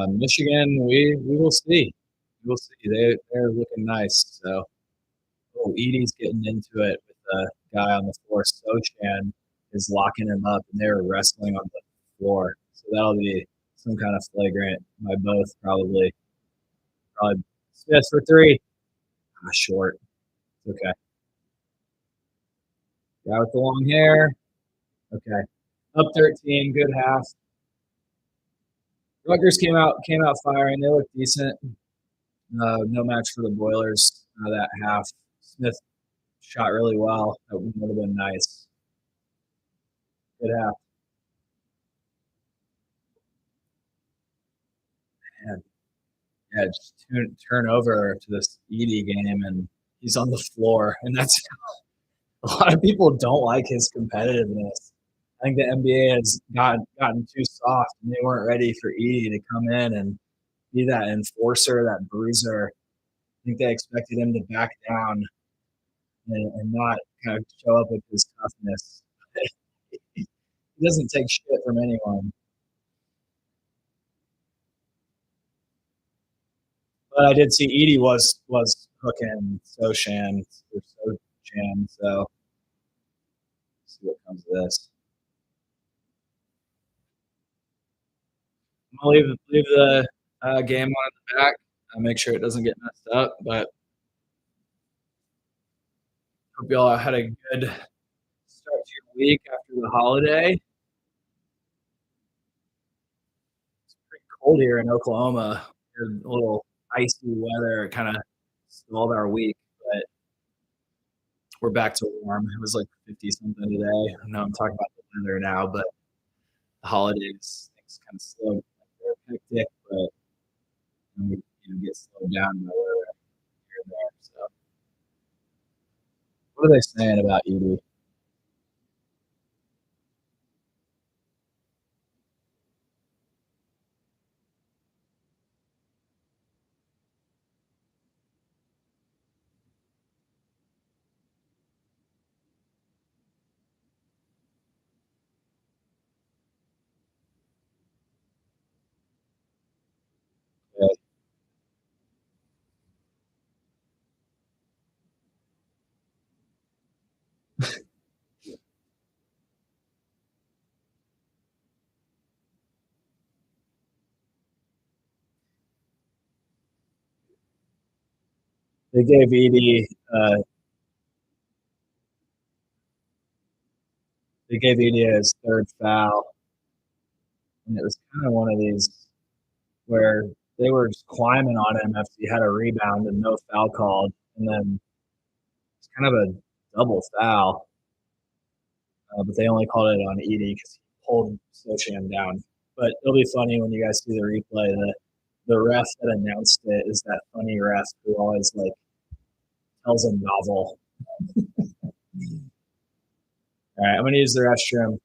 Michigan, we will see. We will see. They're looking nice. So, Edie's getting into it with the guy on the floor. Sochan is locking him up, and they're wrestling on the floor. So that'll be some kind of flagrant by both, probably. Smith for 3. Short. Okay. Guy with the long hair. Okay. Up 13. Good half. Rutgers came out firing. They looked decent. No match for the Boilers that half. Smith shot really well. That would have been nice. Good half. Man. Yeah, just turn over to this Edie game, and he's on the floor. And that's a lot of people don't like his competitiveness. I think the NBA has gotten too soft, and they weren't ready for Edie to come in and be that enforcer, that bruiser. I think they expected him to back down and not kind of show up with his toughness. He doesn't take shit from anyone. But I did see Edie was hooking Sochan, so see what comes of this. I'm gonna leave the game on in the back. Make sure it doesn't get messed up. But hope you all had a good start to your week after the holiday. It's pretty cold here in Oklahoma. A little icy weather kind of stalled our week, but we're back to warm. It was like 50 something today. I know I'm talking about the weather now, but the holidays things kind of slow. They're hectic, but we get slowed down by weather here and there. So, what are they saying about Edie? Yeah. They gave Edie his third foul, and it was kind of one of these where they were just climbing on him after he had a rebound and no foul called, and then it's kind of a double foul, but they only called it on Edie because he pulled Sochan down. But it'll be funny when you guys see the replay. The ref that announced it is that funny ref who always like tells him novel. All right, I'm gonna use the restroom.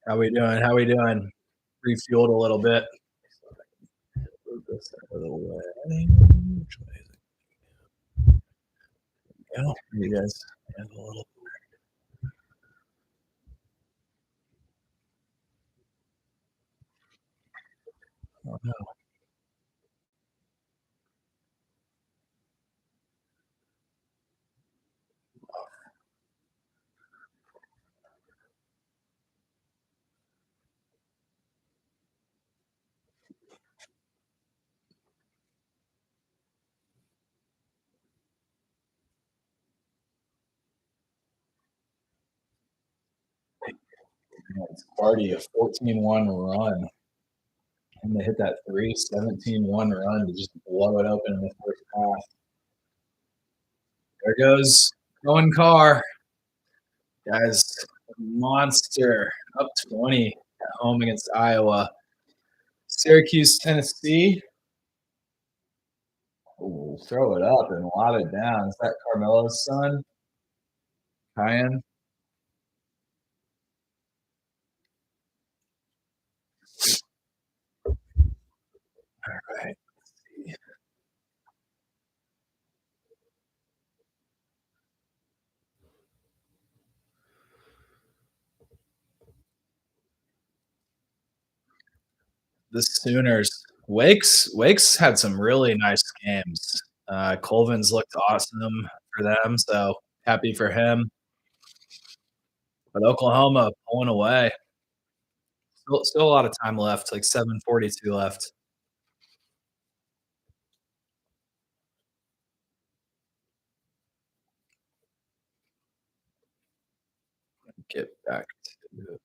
How we doing? How we doing? Refueled a little bit. Move this out of the way. Which way is it? Go. You guys have a little. Oh no. It's already a 14-1 run. I'm gonna hit that 17-1 run to just blow it open in the first half. There goes going car. Guys, monster up 20 at home against Iowa. Syracuse, Tennessee. Ooh, throw it up and lob it down. Is that Carmelo's son? Kyan? All right. The Sooners. Wake's had some really nice games. Colvin's looked awesome for them, so happy for him. But Oklahoma pulling away. Still a lot of time left, like 7:42 left. Get back to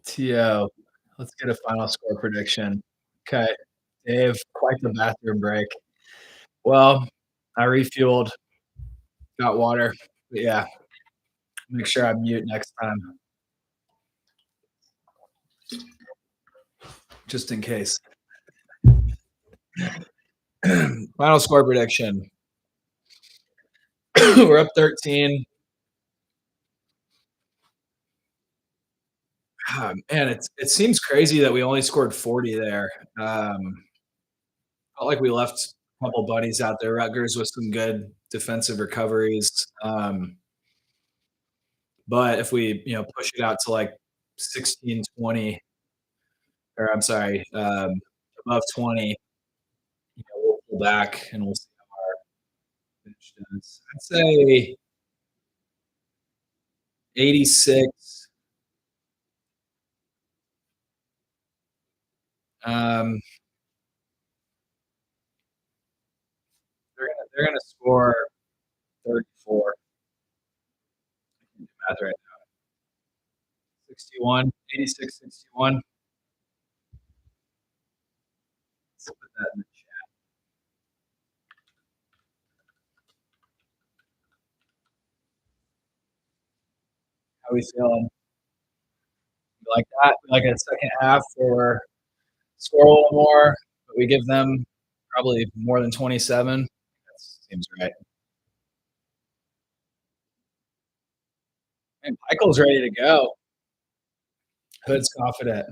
TO. Let's get a final score prediction. Okay. Dave, quite the bathroom break. Well, I refueled, got water. But yeah, make sure I mute next time, just in case. Final score prediction. We're up 13. Man, it seems crazy that we only scored 40 there. Felt like we left a couple buddies out there. Rutgers with some good defensive recoveries. But if we, push it out to like 16, 20, or I'm sorry, above 20, we'll pull back and we'll see how our finish does. I'd say 86. Um, they're gonna score 34. I can do math right now. 61, 86, 61. Let's put that in the chat. How we feeling? You like that? Like a second half or score a little more, but we give them probably more than 27. That seems right. And Michael's ready to go. Hood's confident.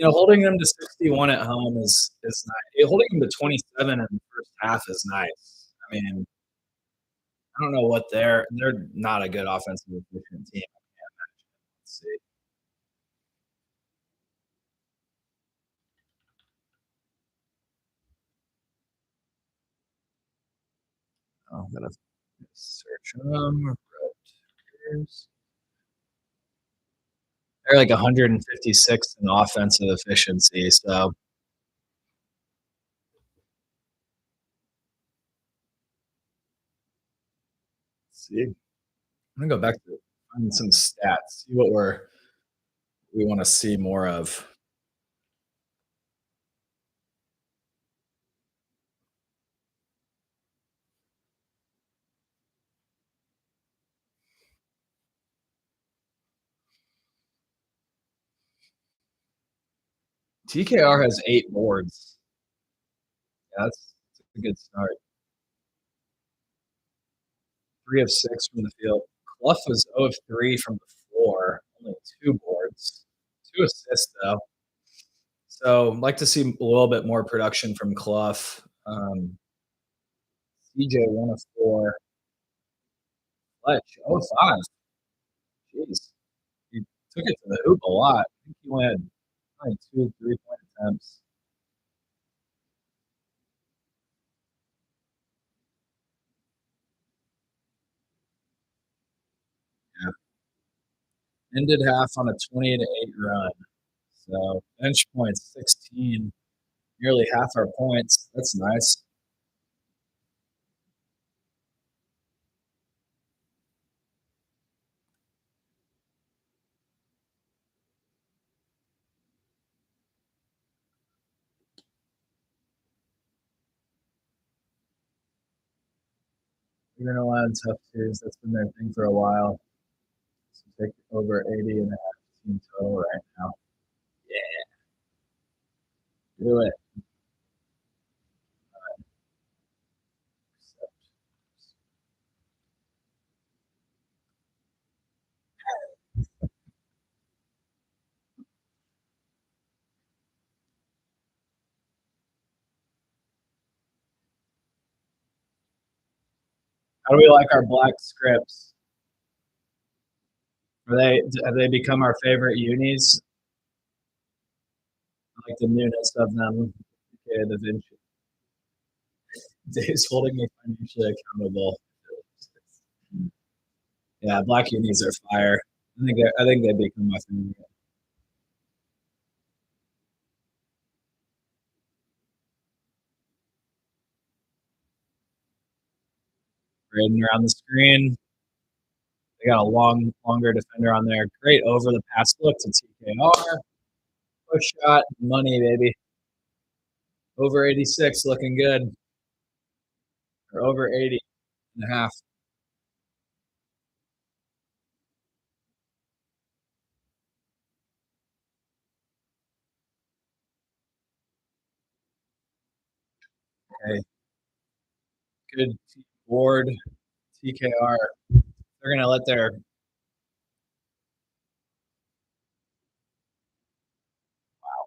Holding them to 61 at home is nice. Holding them to 27 in the first half is nice. I mean, I don't know what they're not a good offensive efficient team. I can't imagine. Let's see. Oh, I'm gonna search them. Rutgers. They're like 156th in offensive efficiency. So let's see. I'm gonna go back to find some stats. See what we want to see more of. TKR has 8 boards. Yeah, that's a good start. 3 of 6 from the field. Clough was 0 of 3 from the floor. Only 2 boards. 2 assists though. So I'd like to see a little bit more production from Clough. CJ 1 of 4. Fletch 0 of 5. Jeez. He took it to the hoop a lot. I think he only had probably 2 3-point attempts. Yeah. Ended half on a 20-8 run. So bench points 16, nearly half our points. That's nice. We're gonna land tough twos. That's been their thing for a while. So take over 80 and a half team total right now. Yeah, do it. How do we like our black scripts? Have they become our favorite unis? I like the newness of them. Okay, the Vinci. Dave's holding me financially accountable. Yeah, black unis are fire. I think they become my favorite. Raiding around the screen. They got a longer defender on there. Great over the pass look to TKR. Push shot, money, baby. Over 86, looking good. Or over 80 and a half. Okay. Good board. TKR. They're going to let their. Wow.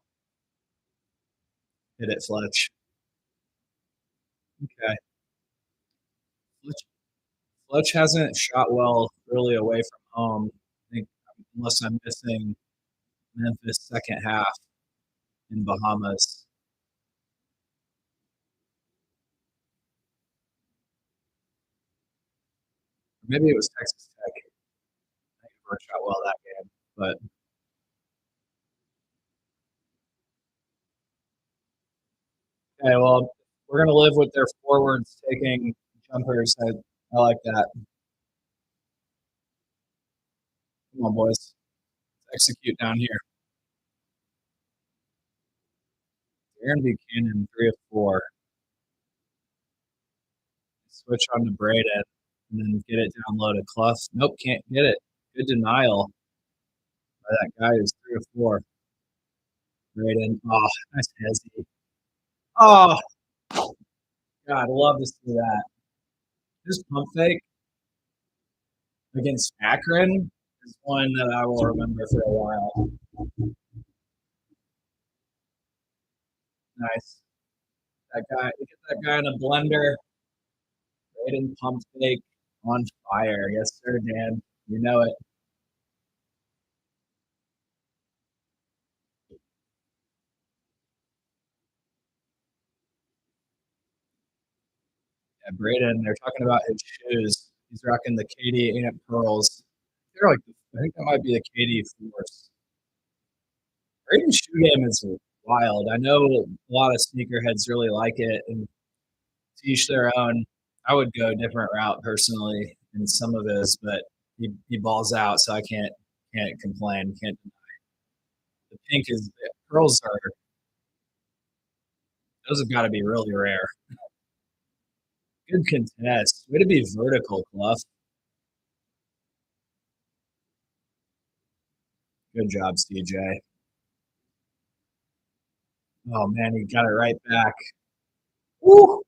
Hit it, Fletch. Okay. Fletch hasn't shot well really away from home. I think, unless I'm missing Memphis second half in Bahamas. Maybe it was Texas Tech. I think never shot well that game. But okay, well, we're gonna live with their forwards taking jumpers. I like that. Come on, boys. Let's execute down here. Aaron Buchanan, 3 of 4. Switch on to Braden and then get it down low to Clough. Nope, can't get it. Good denial by that guy who's 3 of 4. Braden. Oh, nice hezzy. Oh, God, love to see that. This pump fake against Akron is one that I will remember for a while. Nice. That guy, get that guy in a blender. Braden pump fake on fire. Yes, sir, Dan. You know it. Yeah, Braden, they're talking about his shoes. He's rocking the KD Ant Pearls. They're like, I think that might be the KD Force. Braden's shoe game is wild. I know a lot of sneakerheads really like it, and to each their own. I would go a different route personally in some of his, but he balls out, so I can't complain. Can't the pink is the pearls are those have got to be really rare. Good contest. Way to be vertical, Cluff. Good job, CJ. Oh man, he got it right back. Woo!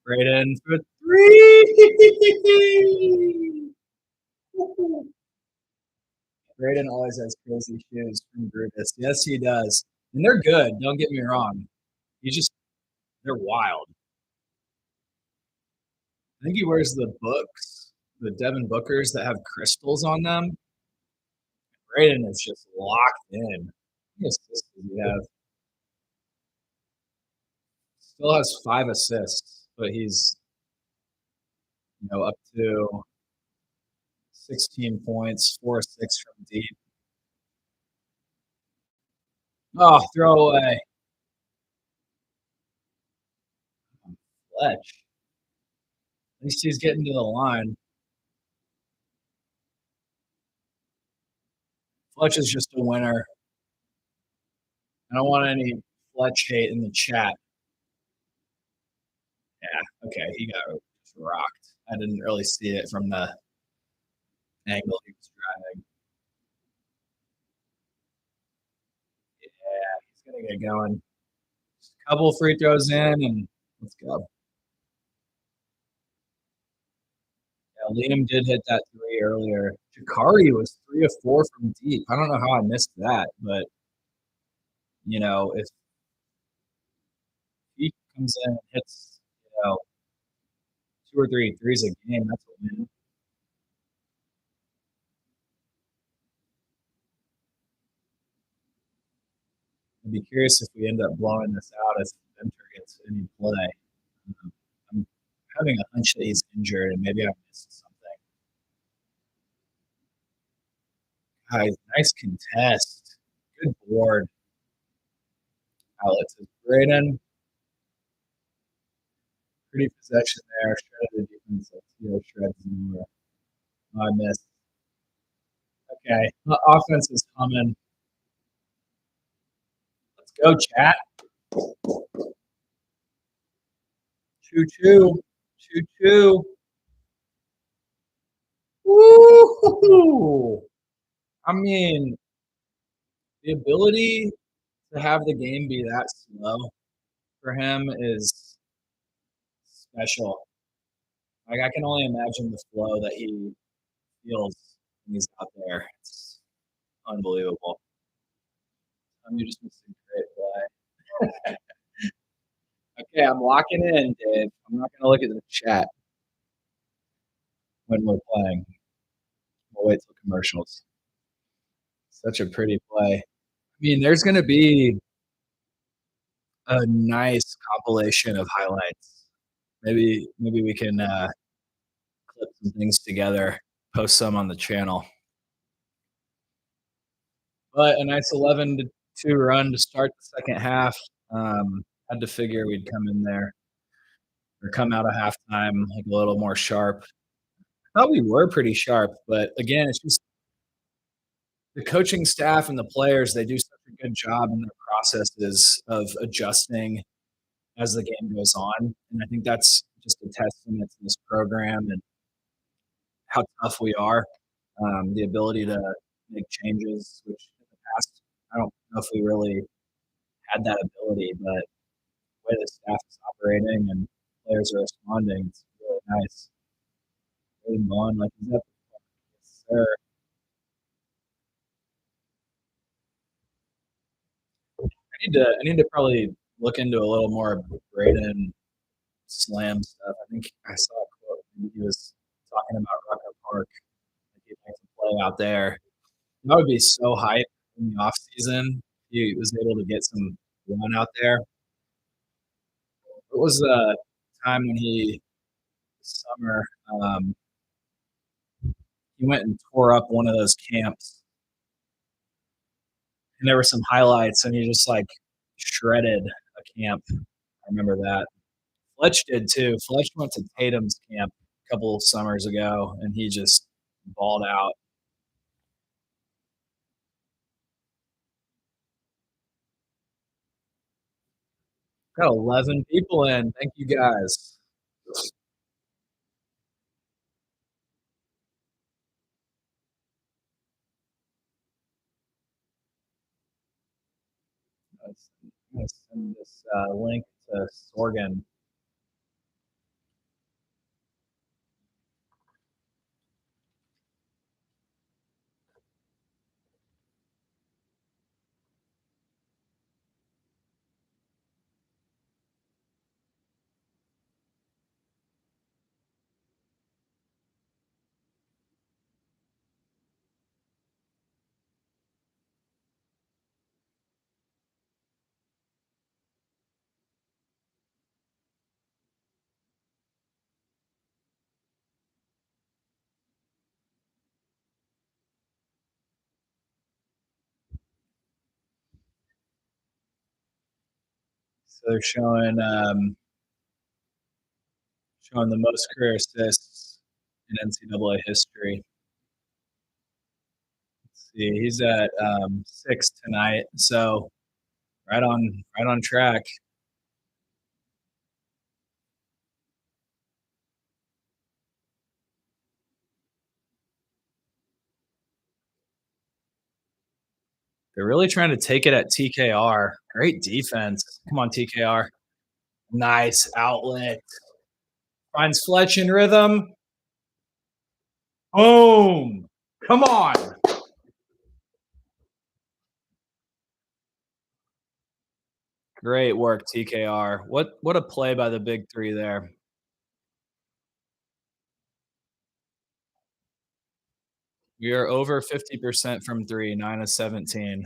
Right in for three. Braden always has crazy shoes from Brutus. Yes, he does. And they're good. Don't get me wrong. He just, they're wild. I think he wears the books, the Devin Bookers that have crystals on them. Braden is just locked in. How many assists does he have? Still has 5 assists, but he's, up to 16 points, 4 or 6 from deep. Oh, throw away. Fletch. At least he's getting to the line. Fletch is just a winner. I don't want any Fletch hate in the chat. Yeah, okay, he got rocked. I didn't really see it from the angle he was driving. Yeah, he's gonna get going. Just a couple free throws in, and let's go. Yeah, Liam did hit that three earlier. Jakari was 3 of 4 from deep. I don't know how I missed that, but if he comes in and hits, 2 or 3 threes a game, that's a win. I'd be curious if we end up blowing this out if Venter gets any play. I'm having a hunch that he's injured, and maybe I missed something. Nice contest. Good board. Outlets is Braden. Pretty possession there. Shredded defense. Shreds anymore. Oh, I missed. Okay. The offense is coming. Let's go, chat. Choo choo. Choo choo. Woo! I mean, the ability to have the game be that slow for him is special. Like I can only imagine the flow that he feels when he's out there. It's unbelievable. You just missed a great play. Okay, I'm locking in, Dave. I'm not going to look at the chat when we're playing. We'll wait till commercials. Such a pretty play. I mean, there's going to be a nice compilation of highlights. Maybe we can clip some things together, post some on the channel. But a nice 11-2 run to start the second half. Had to figure we'd come in there or come out of halftime like a little more sharp. I thought we were pretty sharp, but again, it's just the coaching staff and the players, they do such a good job in their processes of adjusting as the game goes on. And I think that's just a testament to this program and how tough we are. The ability to make changes, which in the past, I don't know if we really had that ability, but the way the staff is operating and players are responding, it's really nice. Going like he's up. Yes, sir. I need to probably look into a little more Braden slam stuff. I think I saw a quote. Maybe he was talking about Rucker Park. Like he'd like to play out there. That would be so hype in the off season. He was able to get some run out there. It was the time when summer, he went and tore up one of those camps. and there were some highlights, and he just like shredded a camp. I remember that. Fletch did too. Fletch went to Tatum's camp a couple summers ago, and he just balled out. Got 11 people in. Thank you guys. I'm gonna send this link to Sorgan. So they're showing the most career assists in NCAA history. Let's see, he's at 6 tonight, so right on track. They're really trying to take it at TKR. Great defense. Come on, TKR. Nice outlet. Finds Fletch in rhythm. Boom. Come on. Great work, TKR. What a play by the big three there. We are over 50% from three, 9 of 17.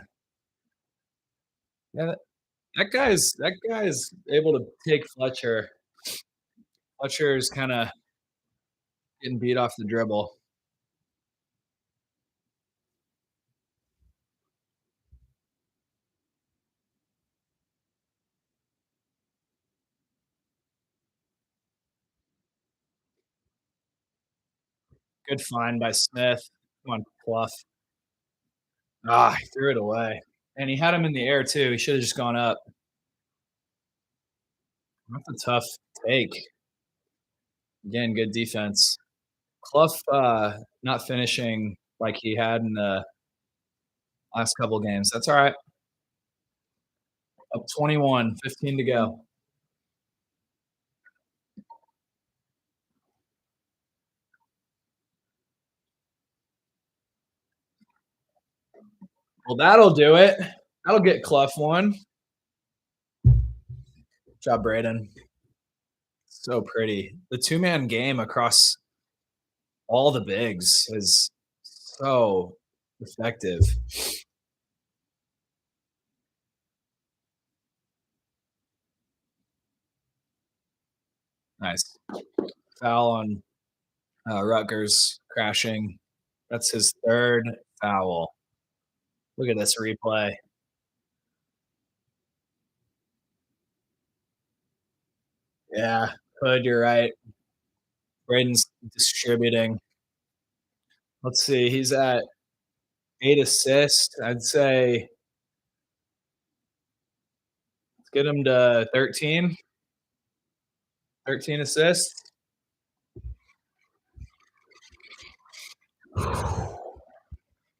Yeah, that guy's able to take Fletcher. Fletcher's kind of getting beat off the dribble. Good find by Smith. Come on, Pluff. Ah, he threw it away. And he had him in the air too. He should have just gone up. That's a tough take. Again, good defense. Clough not finishing like he had in the last couple games. That's all right. Up 21, 15 to go. Well, that'll do it. That'll get Clough one. Good job, Braden. So pretty. The two-man game across all the bigs is so effective. Nice. Foul on Rutgers crashing. That's his third foul. Look at this replay. Yeah, Hood, you're right. Braden's distributing. Let's see. He's at 8 assists. I'd say let's get him to 13. 13 assists.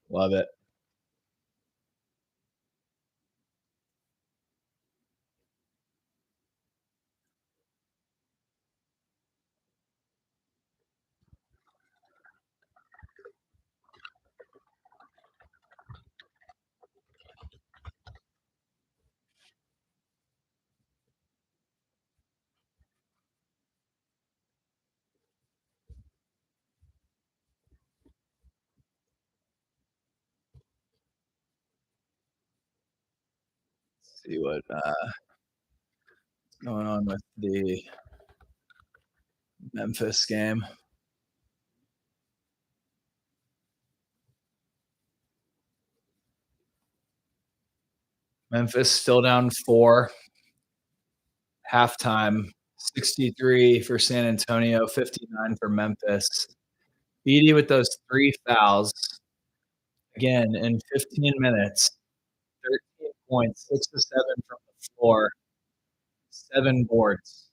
Love it. Let's see what's going on with the Memphis game. Memphis still down 4. Halftime, 63 for San Antonio, 59 for Memphis. Beatty with those 3 fouls. Again, in 15 minutes, 13 points, 6 to 7 from the floor, 7 boards,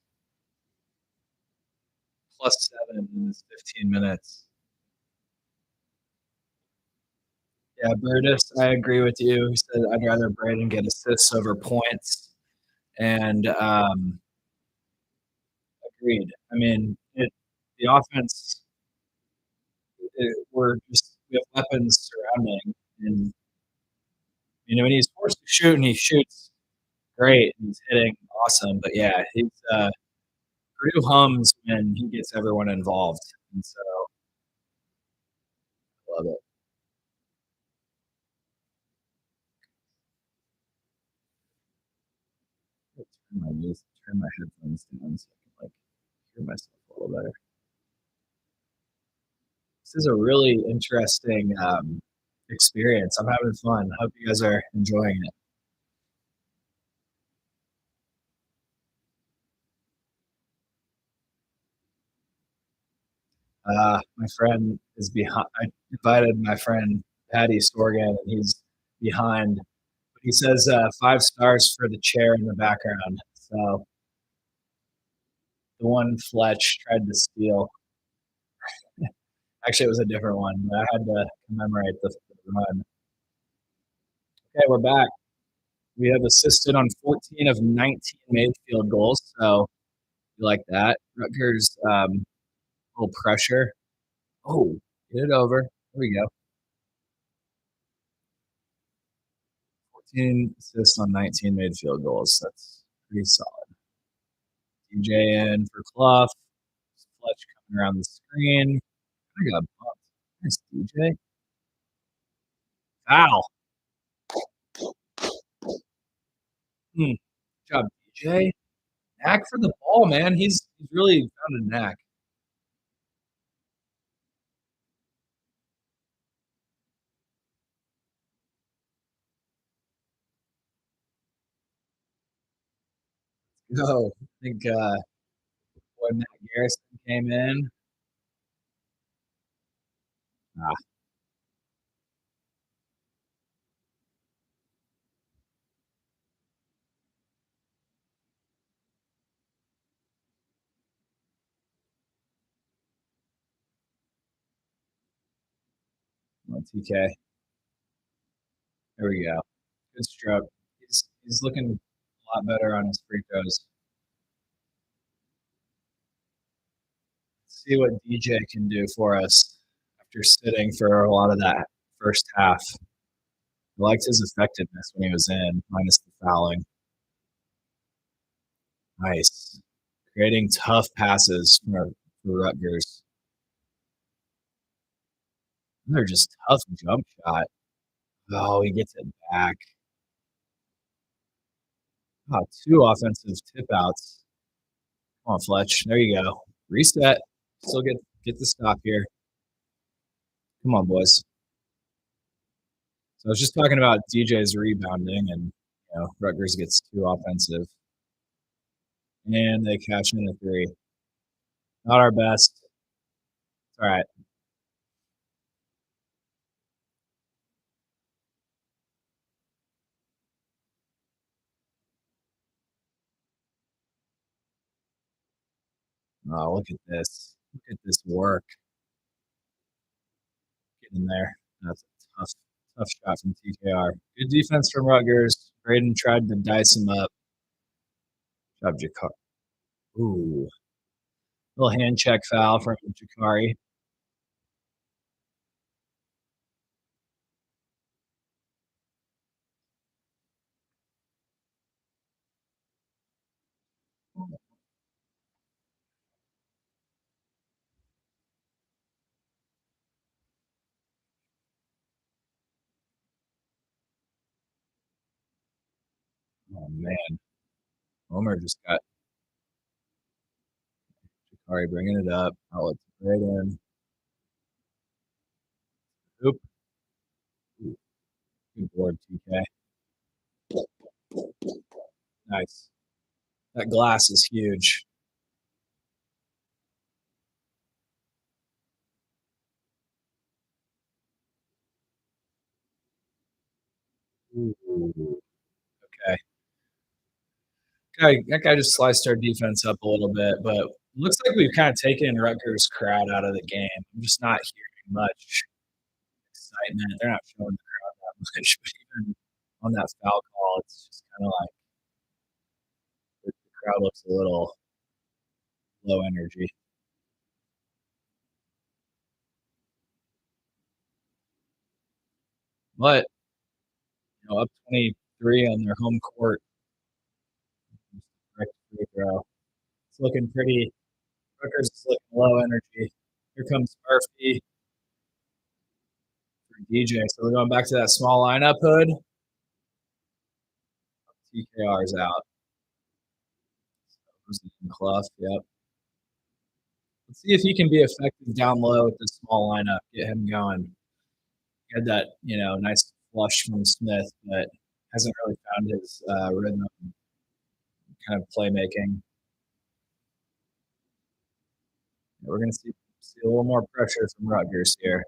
plus 7 in this 15 minutes. Yeah, Brutus, I agree with you. He said, "I'd rather Braden get assists over points." And, agreed. I mean, the offense, we have weapons surrounding, and, when he's forced to shoot and he shoots great, and he's hitting awesome, but yeah, Purdue hums when he gets everyone involved, and so I love it. Turn my headphones down so I can, like, hear myself a little better. This is a really interesting, experience. I'm having fun. Hope you guys are enjoying it. My friend is behind. I invited my friend Patty Storgan, and he's behind. But he says 5 stars for the chair in the background. So the one Fletch tried to steal. Actually, it was a different one, but I had to commemorate the run. Okay, we're back. We have assisted on 14 of 19 made field goals, so you like that. Rutgers, little pressure. Oh, get it over. There we go. 14 assists on 19 made field goals. That's pretty solid. DJ in for Clough. Fletch coming around the screen. I got bumped. Nice DJ. Foul. Good job, DJ. Knack for the ball, man. He's really found a knack. Go. I think when Matt Garrison came in. Ah, well, TK. There we go. Good stroke. He's looking a lot better on his free throws. Let's see what DJ can do for us after sitting for a lot of that first half. I liked his effectiveness when he was in, minus the fouling. Nice. Creating tough passes for Rutgers. They're just tough jump shot. Oh, he gets it back. Oh, 2 offensive tip outs. Come on, Fletch. There you go. Reset. Still get the stop here. Come on, boys. So I was just talking about DJ's rebounding, and Rutgers gets 2 offensive, and they cash in a 3. Not our best. It's all right. Oh, look at this. Look at this work. Get in there. That's a tough shot from TKR. Good defense from Rutgers. Braden tried to dice him up. Good job, Jakari. Ooh. Little hand check foul from Jakari. Oh, man. Homer just got Jakari bringing it up. Outlet to Braden. Oop. Ooh, good board, TK. Nice. That glass is huge. Ooh, okay. That guy just sliced our defense up a little bit, but looks like we've kind of taken Rutgers' crowd out of the game. I'm just not hearing much excitement. They're not showing the crowd that much, but even on that foul call, it's just kind of like the crowd looks a little low energy. But up 23 on their home court, direct free throw. It's looking pretty. Rutgers is looking low energy. Here comes Murphy for DJ. So we're going back to that small lineup. Hood. TKR's out. Clough. Yep. Let's see if he can be effective down low with this small lineup. Get him going. He had that, nice flush from Smith, but hasn't really found his rhythm, kind of playmaking. We're going to see a little more pressure from Rutgers here.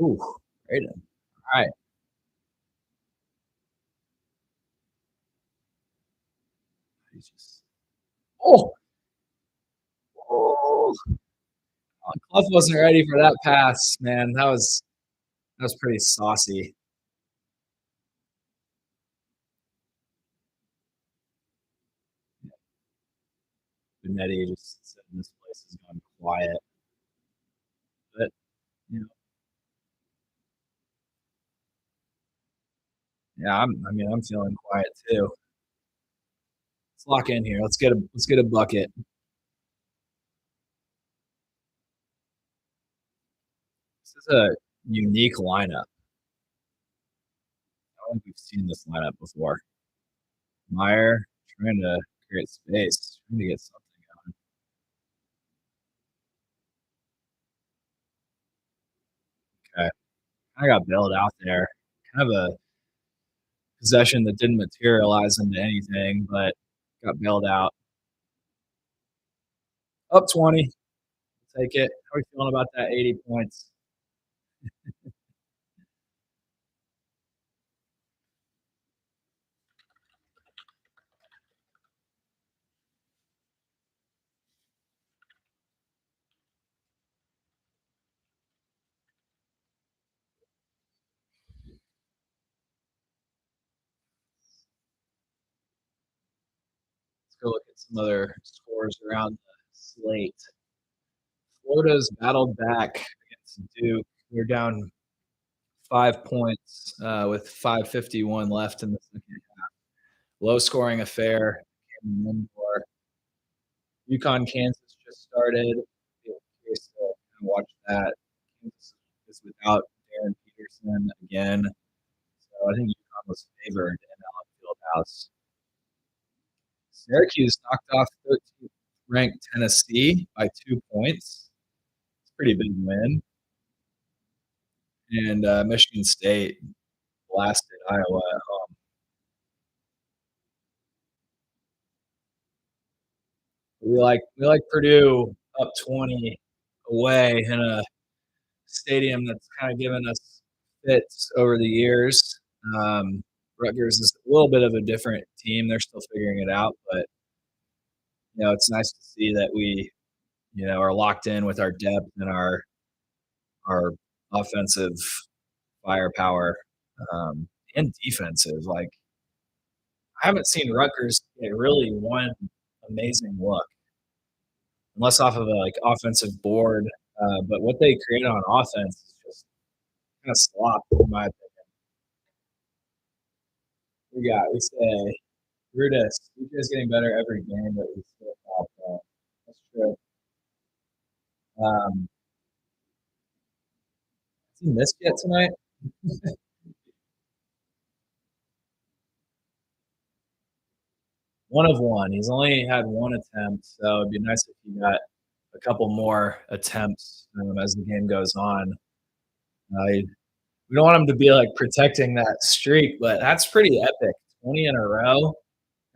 Ooh, Raiden. All right. Oh, oh. Clough wasn't ready for that pass, man. That was pretty saucy. Benetti just said this place is gone quiet. But you know, yeah, I'm feeling quiet too. Let's lock in here. Let's get a bucket. This is a unique lineup. I don't think we've seen this lineup before. Meyer trying to create space, trying to get something going. Okay. I got bailed out there. Kind of a possession that didn't materialize into anything, but got bailed out. Up 20. Take it. How are you feeling about that 80 points? Let's go look at some other scores around the slate. Florida's battled back against Duke. We're down 5 points with 5:51 left in the second half. Low scoring affair. UConn, Kansas just started. Curious to kind of watch that. Kansas is without Darren Peterson again. So I think UConn was favored in Allen Fieldhouse. Syracuse knocked off 13th ranked Tennessee by 2 points. It's a pretty big win. And Michigan State blasted Iowa at home. We like Purdue up 20 away in a stadium that's kind of given us fits over the years. Rutgers is a little bit of a different team. They're still figuring it out, but it's nice to see that we, are locked in with our depth and our offensive firepower and defensive. Like I haven't seen Rutgers get really one amazing look, unless off of a like offensive board. But what they create on offense is just kind of slop, in my opinion. We say Brutus. DJ's getting better every game, but he's still top. That's true. Has he missed yet tonight? One of one. He's only had one attempt, so it'd be nice if he got a couple more attempts as the game goes on. We don't want him to be like protecting that streak, but that's pretty epic. 20 in a row.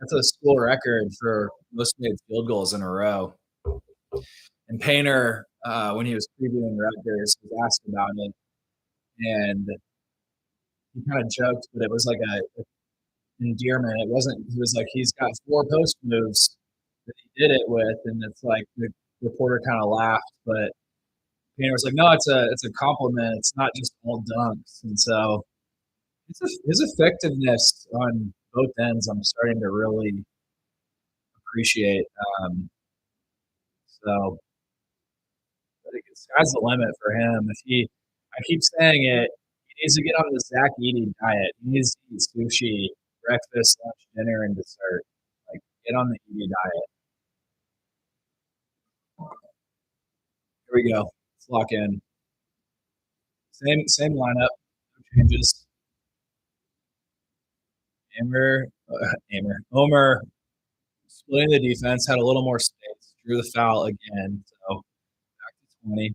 That's a school record for most made field goals in a row. And Painter, when he was previewing Rutgers, was asked about it, and he kind of joked, but it was like a endearment. It wasn't. He was like, he's got 4 post moves that he did it with, and it's like the reporter kind of laughed, but Painter was like, no, it's a compliment. It's not just all dunks, and so his effectiveness on both ends, I'm starting to really appreciate. So I think the sky's the limit for him. I keep saying it, he needs to get on the Zach Edey diet. He needs to eat sushi, breakfast, lunch, dinner, and dessert. Like, get on the Edey diet. Here we go. Let's lock in. Same lineup. No changes. Omer splitting the defense, had a little more space, drew the foul again. So back to 20.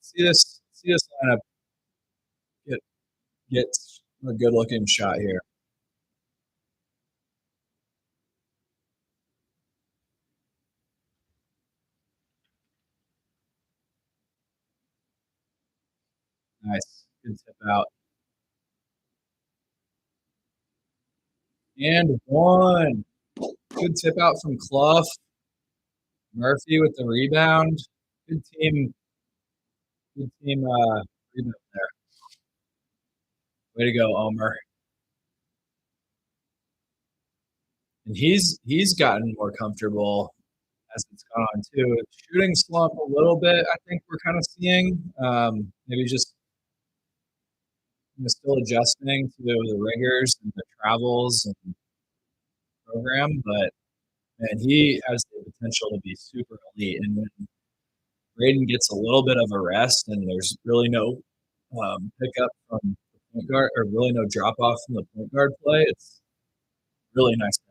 See this lineup get get a good looking shot here. Nice. Good tip out. And one. Good tip out from Clough. Murphy with the rebound. Good team. Good team rebound there. Way to go, Omer. And he's gotten more comfortable as it's gone on too. Shooting slump a little bit, I think we're kind of seeing. Maybe just still adjusting to the rigors and the travels and program, but man, he has the potential to be super elite. And when Braden gets a little bit of a rest and there's really no pickup from the point guard or really no drop off from the point guard play, it's really nice to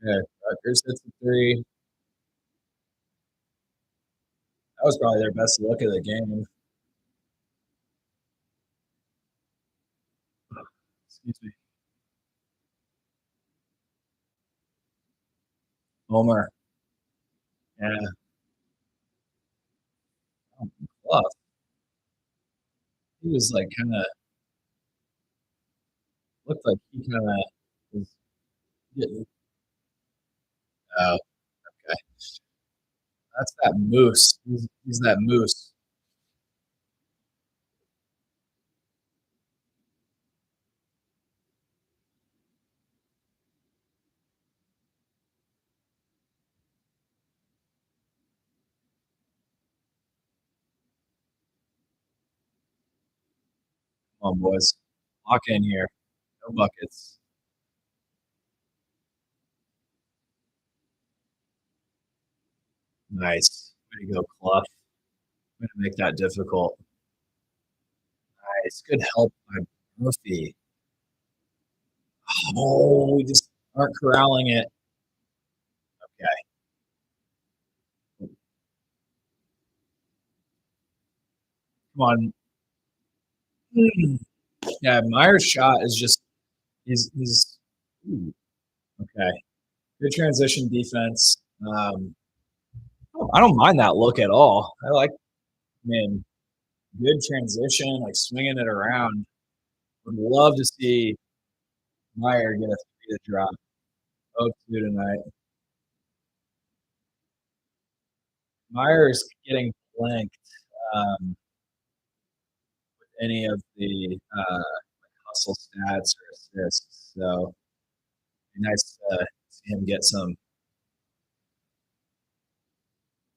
have. Okay, Rutgers hits a three. That was probably their best look of the game. Excuse me. Homer. Yeah. Bluff. He was like kind of looked like he kind of was getting. Oh, okay. That's that moose. He's that moose. Come on, boys. Lock in here. No buckets. Nice. Way to go, Clough. Way to make that difficult. Nice. Good help by Murphy. Oh, we just aren't corralling it. Okay. Come on. Yeah, Meyer's shot is just he's ooh, okay. Good transition defense. I don't mind that look at all. I mean, good transition, like swinging it around. Would love to see Meyer get a three to drop. Oh, two tonight. Meyer's getting blanked um, with any of the hustle stats or assists. So nice to see him get some.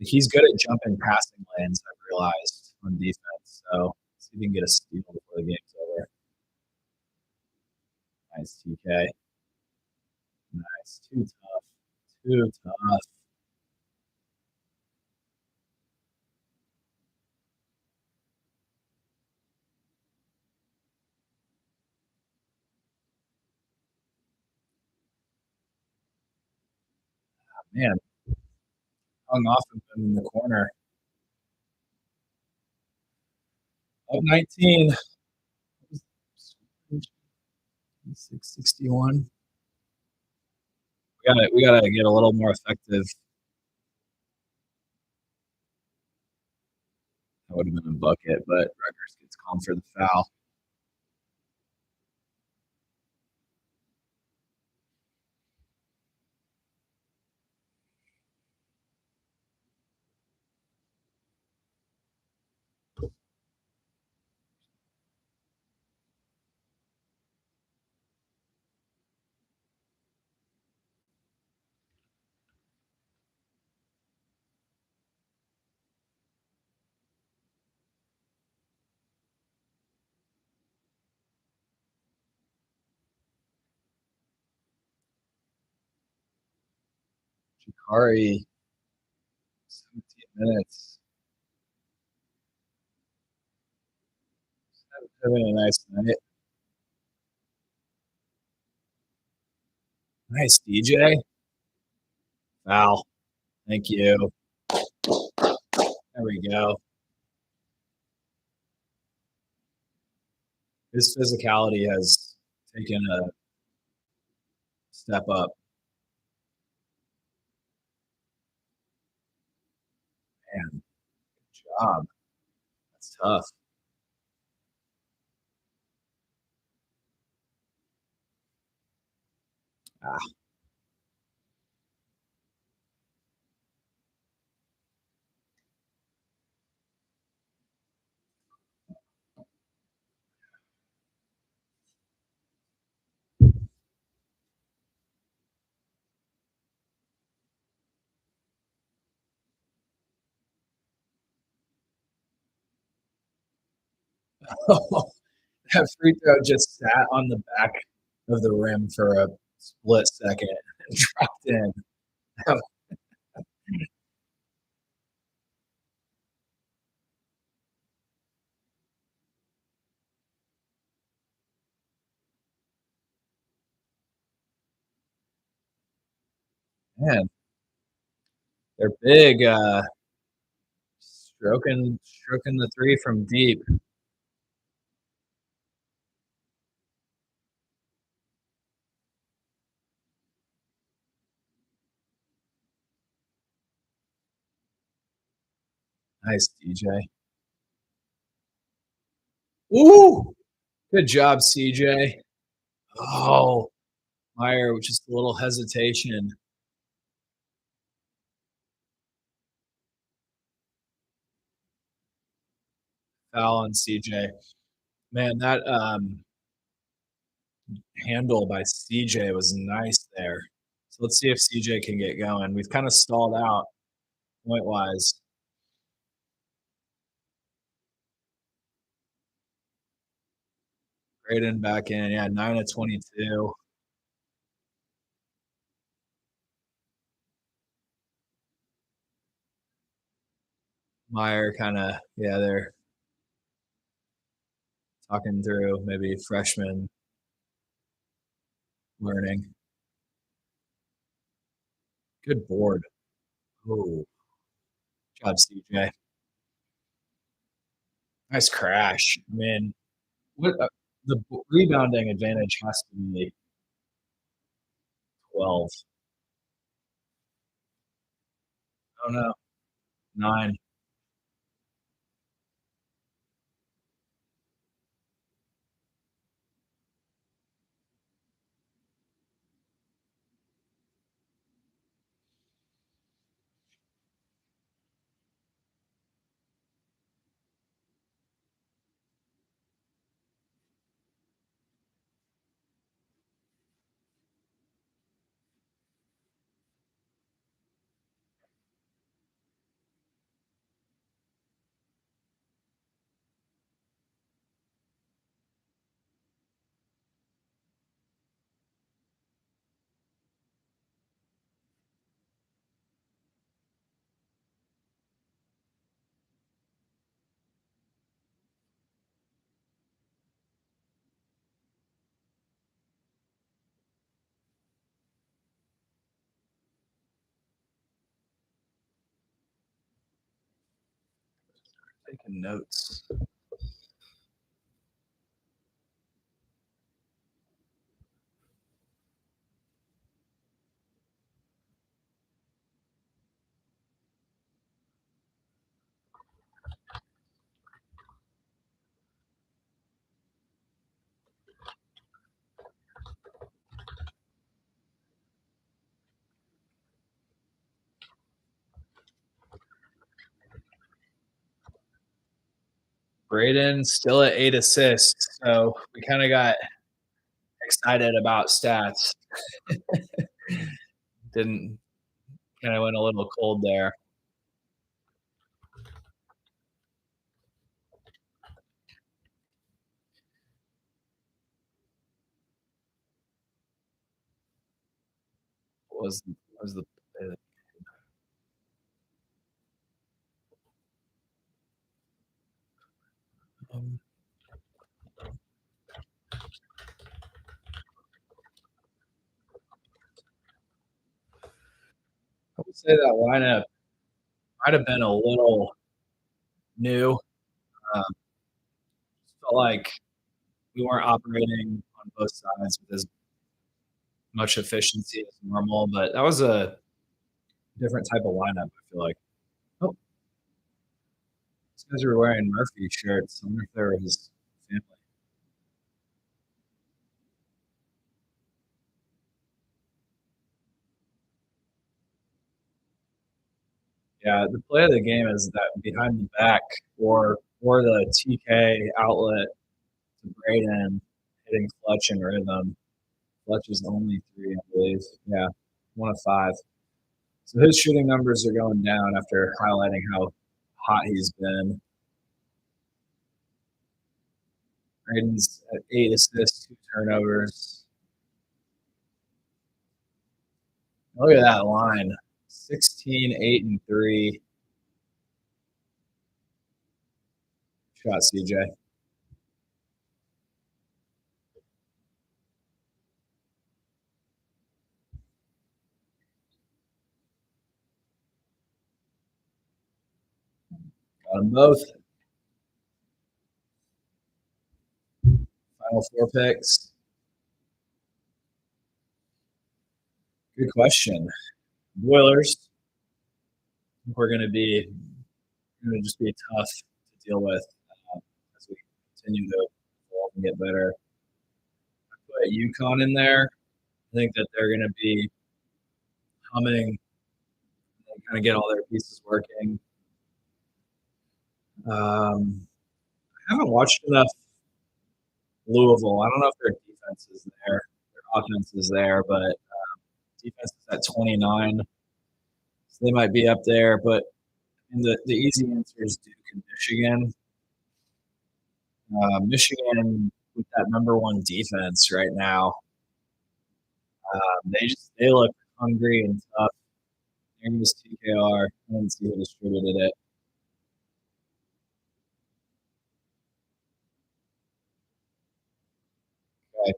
He's good at jumping passing lanes, I've realized, on defense. So see if he can get a steal before the game's over. Nice TK. Nice. Too tough. Too tough. Man, hung off of him in the corner. Up 19. 661. We gotta get a little more effective. That would have been a bucket, but Rutgers gets called for the foul. Shikari, 17 minutes. Having a nice night. Nice, DJ. Foul. Thank you. There we go. His physicality has taken a step up. Man, good job. That's tough. Ah, that free throw just sat on the back of the rim for a split second and dropped in. Man, they're big. Stroking the three from deep. Nice, DJ. Ooh, good job, CJ. Oh, Meyer with just a little hesitation. Foul on CJ. Man, that handle by CJ was nice there. So let's see if CJ can get going. We've kind of stalled out point wise. Braden back in. Yeah, 9 of 22. Meyer kind of, yeah, they're talking through maybe freshman learning. Good board. Oh, good job, CJ. Nice crash. I mean, what the rebounding advantage has to be 12. Oh no, 9. Taking notes. Braden still at 8 assists, so we kind of got excited about stats. Didn't kind of went a little cold there. What was the um, I would say that lineup might have been a little new. Um, felt like we weren't operating on both sides with as much efficiency as normal, but that was a different type of lineup. I feel like. Oh, these guys were wearing Murphy shirts. I wonder if they're his family. Yeah, the play of the game is that behind the back or the TK outlet to Braden hitting Fletch in rhythm. Fletch is only 3, I believe. Yeah, 1 of 5. So his shooting numbers are going down after highlighting how hot he's been. Braden's at 8 assists, 2 turnovers. Look at that line. 16, 8, and 3. Shot CJ. Got them both. Final 4 picks. Good question. Boilers. We're going to just be tough to deal with as we continue to evolve and get better. I put UConn in there. I think that they're going to be humming and kind of get all their pieces working. I haven't watched enough Louisville. I don't know if their defense is there, their offense is there, but defense is at 29, so they might be up there. But the easy answer is Duke and Michigan. Michigan with that #1 defense right now. They look hungry and tough. Name was TKR. I didn't see who distributed it. Okay.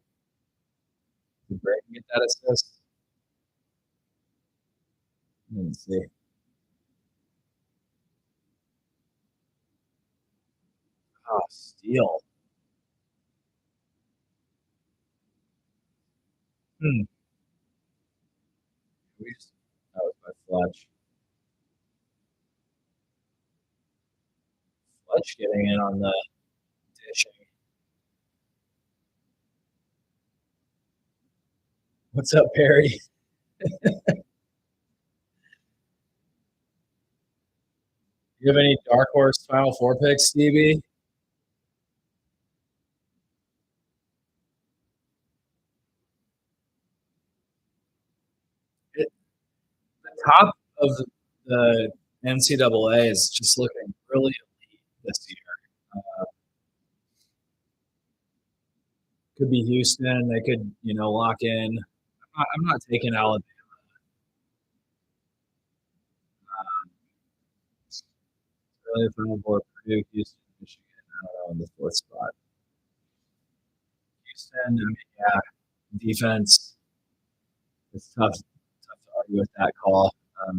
Did Brayton get that assist? Let me see. Oh, steal. Hmm. That was by Fletch. Fletch getting in on the dishing. What's up, Perry? You have any dark horse Final Four picks, Stevie? The top of the NCAA is just looking really elite this year. Could be Houston. They could, lock in. I'm not taking Alabama. Really, Final Four, Purdue, Houston, Michigan. I don't know in the 4th spot. Houston, I mean, yeah, defense. It's tough to argue with that call. I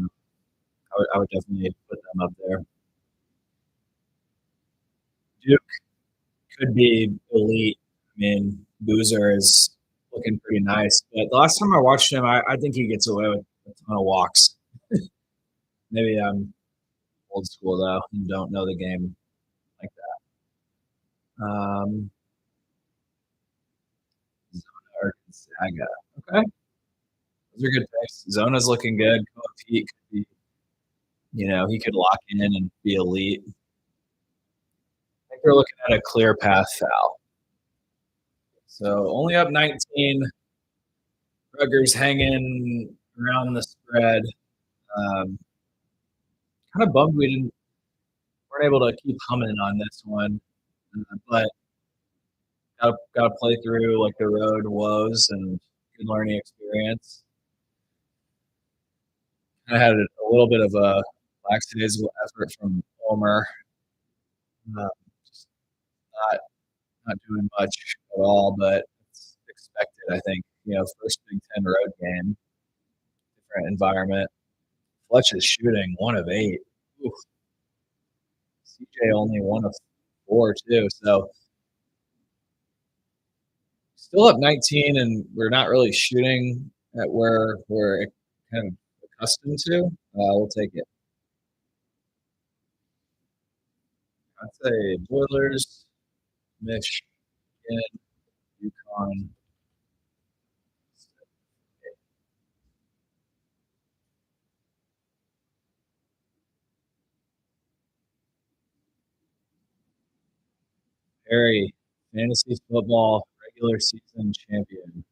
would definitely put them up there. Duke could be elite. I mean, Boozer is looking pretty nice, but the last time I watched him, I think he gets away with a ton of walks. Maybe I'm old school though and don't know the game like that. Zona or Gonzaga. Okay, those are good picks. Zona's looking good. Pete could be, he could lock in and be elite. I we're looking at a clear path foul. So only up 19. Rutgers hanging around the spread. Um, kind of bummed weren't able to keep humming on this one, but got to play through like the road woes and good learning experience. I had a little bit of a lackadaisical effort from Homer, just not doing much at all, but it's expected. I think first Big Ten road game, different environment. Fletch is shooting 1 of 8. Oof. CJ only 1 of 4 too, so still up 19, and we're not really shooting at where we're kind of accustomed to. We'll take it. I'd say Boilers, Michigan, UConn. Harry, fantasy football regular season champion.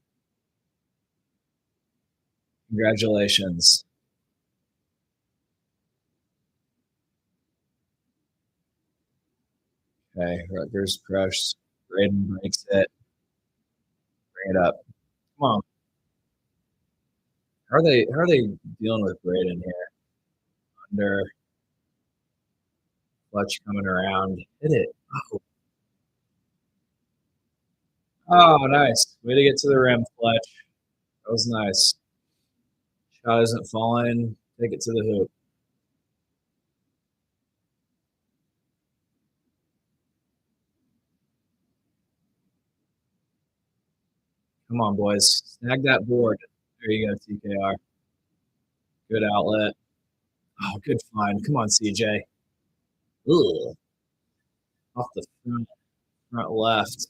Congratulations. Okay, Rutgers crushed. Braden breaks it. Bring it up. Come on. How are they dealing with Braden here? Under Fletch coming around. Hit it. Oh, nice. Way to get to the rim, Fletch. That was nice. Shot isn't falling. Take it to the hoop. Come on, boys. Snag that board. There you go, TKR. Good outlet. Oh, good find. Come on, CJ. Ugh. Off the front left.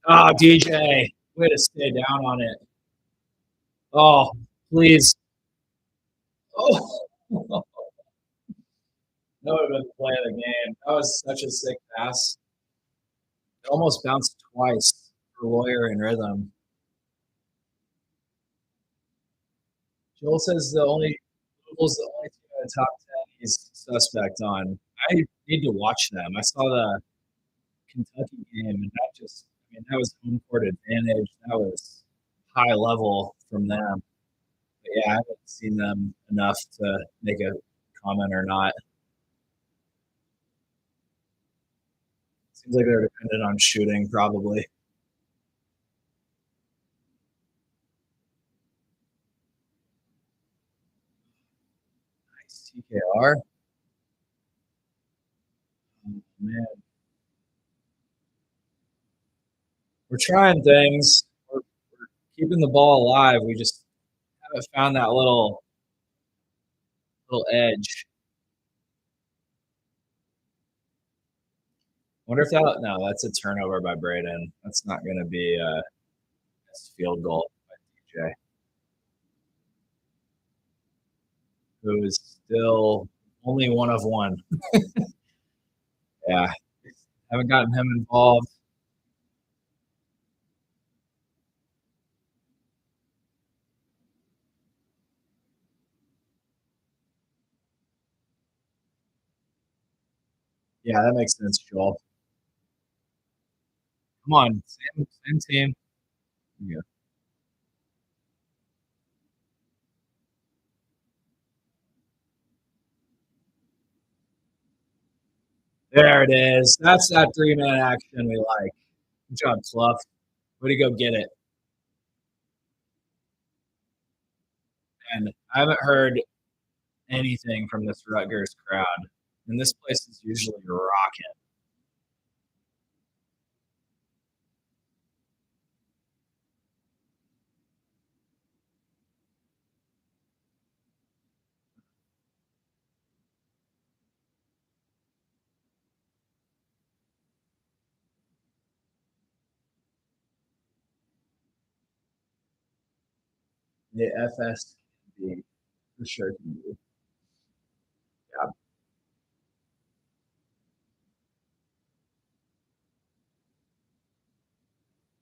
Oh, DJ. Way to stay down on it. Oh, please. Oh. That would have been the play of the game. That was such a sick pass. It almost bounced twice for Lawyer and Rhythm. Joel says Louisville's the only team in the top 10 he's suspect on. I need to watch them. I saw the Kentucky game, and that was home court advantage. That was high level from them. But yeah, I haven't seen them enough to make a comment or not. Seems like they're dependent on shooting, probably. Nice TKR. Oh, man, we're trying things. We're keeping the ball alive. We just haven't found that little edge. Wonder if that's a turnover by Braden. That's not going to be a field goal by DJ, who is still only 1 of 1. Yeah, haven't gotten him involved. Yeah, that makes sense, Joel. Come on, same team. Yeah. There it is. That's that 3-man action we like. Good job, Fluff. Way to go get it. And I haven't heard anything from this Rutgers crowd. And this place is usually rocking. The FS can be for sure can be. Yeah.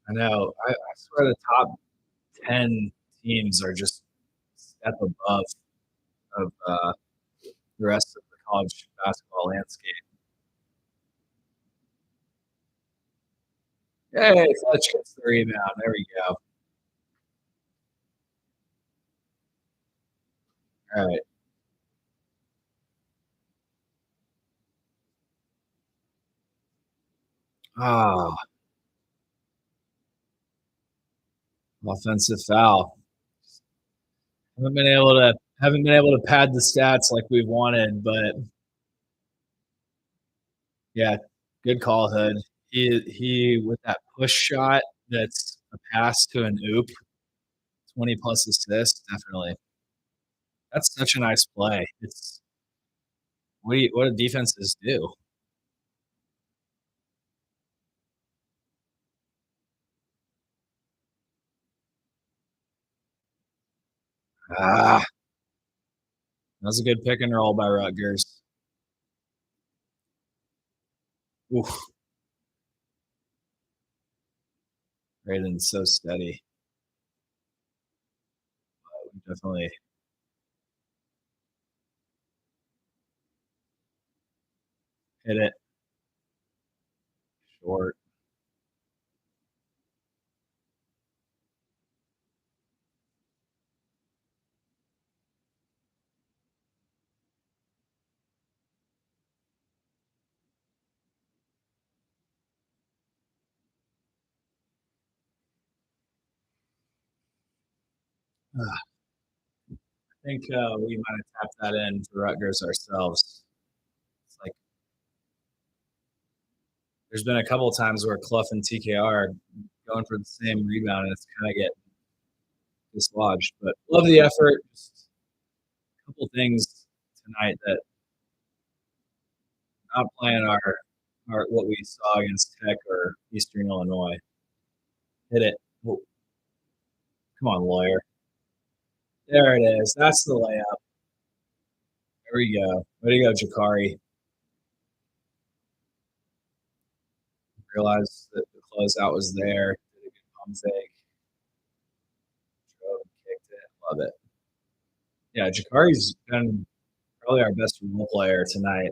I know. I swear the top 10 teams are just a step above of the rest of the college basketball landscape. Hey, Fletch gets the rebound. There we go. All right. Ah, offensive foul. Haven't been able to pad the stats like we wanted, but yeah, good call, Hood. He with that push shot that's a pass to an oop, 20 plus assists, definitely. That's such a nice play. It's what do defenses do? Ah, that was a good pick and roll by Rutgers. Oof, Braden's so steady. Definitely hit it short. Ah, I think we might have tapped that in for Rutgers ourselves. It's like there's been a couple of times where Clough and TKR are going for the same rebound, and it's kind of get dislodged. But love the effort. Just a couple things tonight that not playing our what we saw against Tech or Eastern Illinois. Hit it. Oh, come on, lawyer. There it is. That's the layup. There we go. Way to go, Jakari. Realized that the closeout was there. Did a good pump fake. Drove and kicked it. Love it. Yeah, Jakari's been probably our best role player tonight.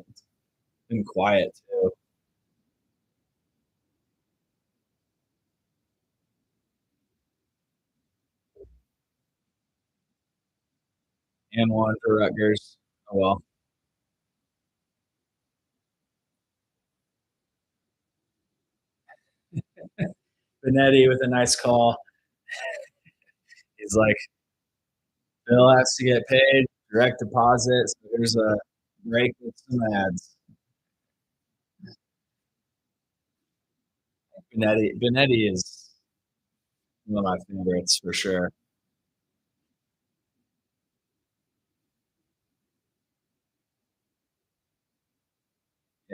Been quiet too. And one for Rutgers. Oh well. Benetti with a nice call. He's like, Bill has to get paid, direct deposit. So there's a break with some ads. Benetti is one of my favorites for sure.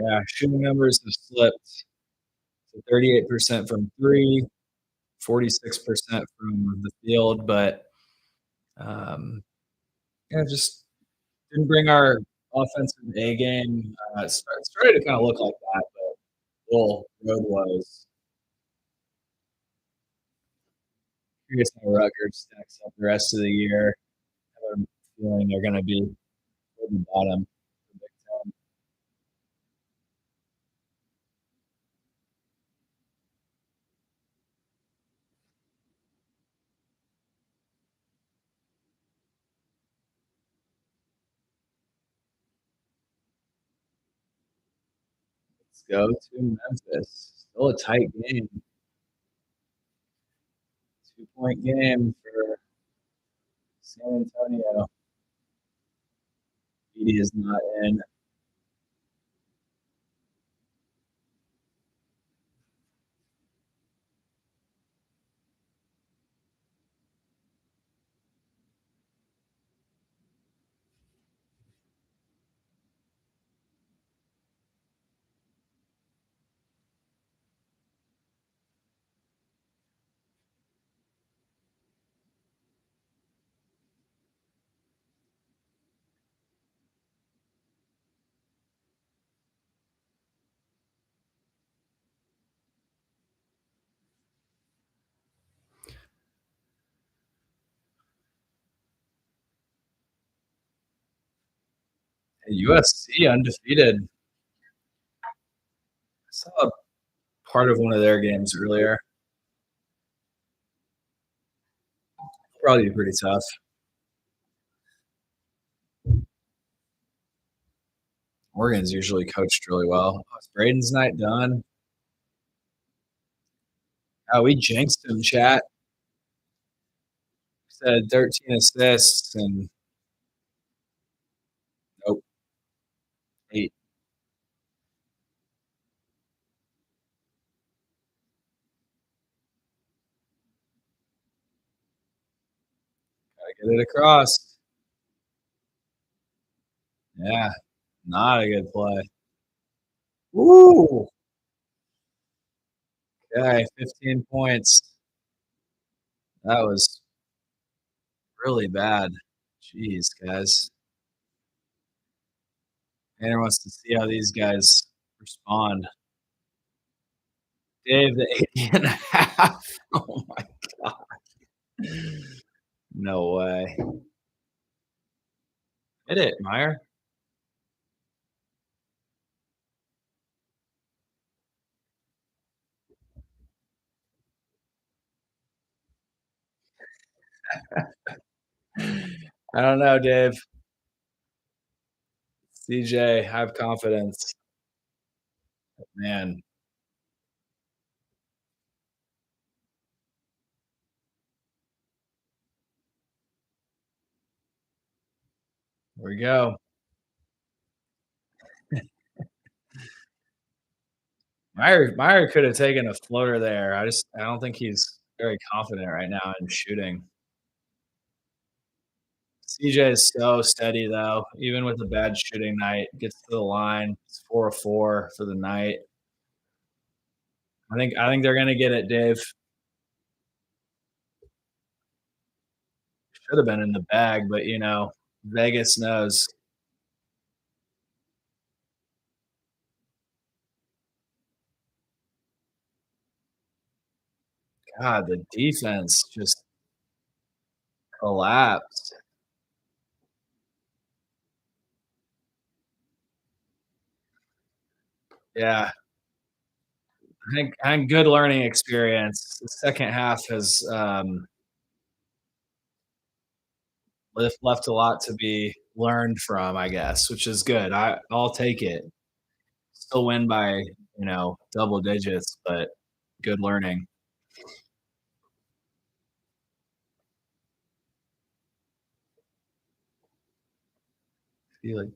Yeah, shooting numbers have slipped to 38% from three, 46% from the field, but um, yeah, just didn't bring our offensive A game. Started to kind of look like that, but little road was. Curious how Rutgers stacks up the rest of the year. I have a feeling they're going to be toward the bottom of the Big Ten. Let's go to Memphis. Still a tight game. 2 point game for San Antonio. Edie is not in. USC undefeated. I saw a part of one of their games earlier. Probably be pretty tough. Oregon's usually coached really well. Oh, is Braden's night done? Oh, we jinxed him, chat. Said 13 assists and nope, 8. Gotta get it across. Yeah, not a good play. Woo! Okay, 15 points. That was really bad. Jeez, guys. Tanner wants to see how these guys respond. Dave, the 80 and a half. Oh my God. No way. Hit it, Meyer. I don't know, Dave. CJ, have confidence. Man, here we go. Meyer could have taken a floater there. I don't think he's very confident right now in shooting. CJ is so steady though, even with a bad shooting night. Gets to the line. It's 4 of 4 for the night. I think they're gonna get it, Dave. Should have been in the bag, but Vegas knows. God, the defense just collapsed. Yeah, I think good learning experience. The second half has left a lot to be learned from, I guess, which is good. I'll take it. Still win by double digits, but good learning. Feel like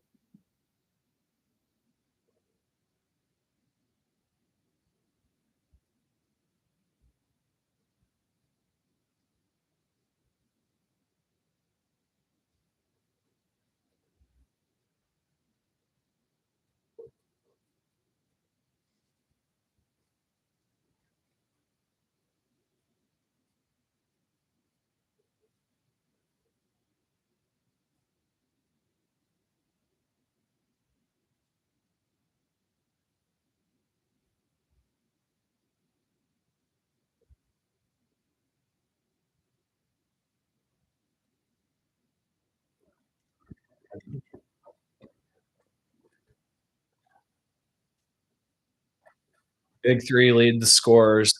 big three lead the scores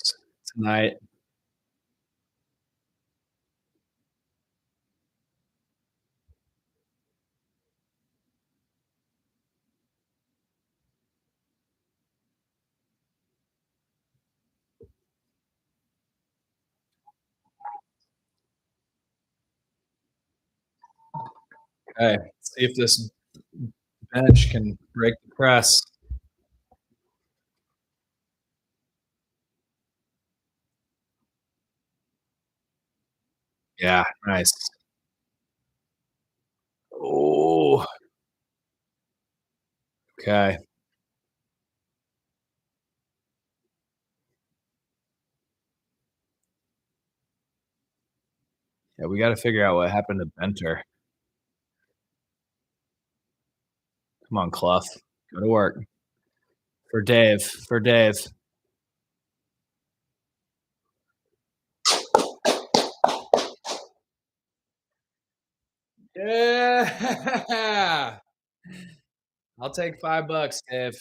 tonight. Okay, let's see if this bench can break the press. Yeah, nice. Oh, okay. Yeah, we got to figure out what happened to Benter. Come on, Clough. Go to work. For Dave. For Dave. Yeah. I'll take $5, Dave.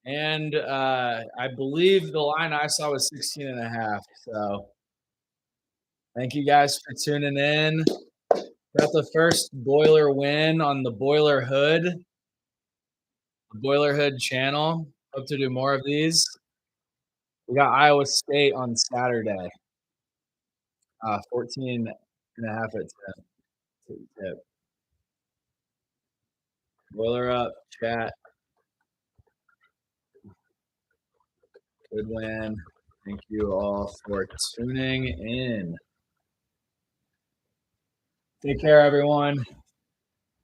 And I believe the line I saw was 16 and a half. So thank you guys for tuning in. Got the first Boiler win on the Boilerhood channel. Hope to do more of these. We got Iowa State on Saturday. 14 and a half at 10. Boiler up, chat. Good win. Thank you all for tuning in. Take care, everyone.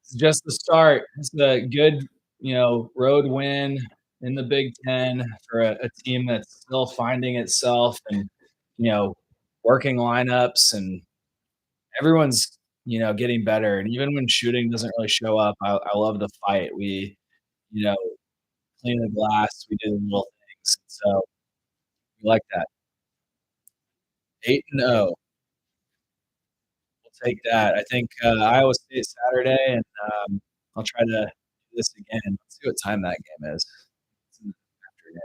It's just the start. It's a good, road win in the Big Ten for a team that's still finding itself and, working lineups, and everyone's, getting better. And even when shooting doesn't really show up, I love the fight. We, you know, clean the glass. We do the little things. So we like that. 8-0. We'll take that. I think Iowa State Saturday, and I'll try to do this again. Let's see what time that game is. It's in the afternoon.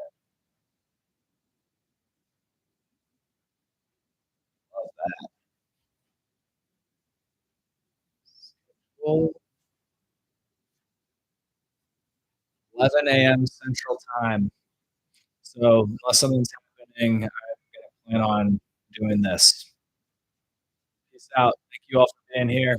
Love that. Well, 11 a.m. Central Time. So unless something's happening, I'm going to plan on doing this. Peace out. Thank you all for being here.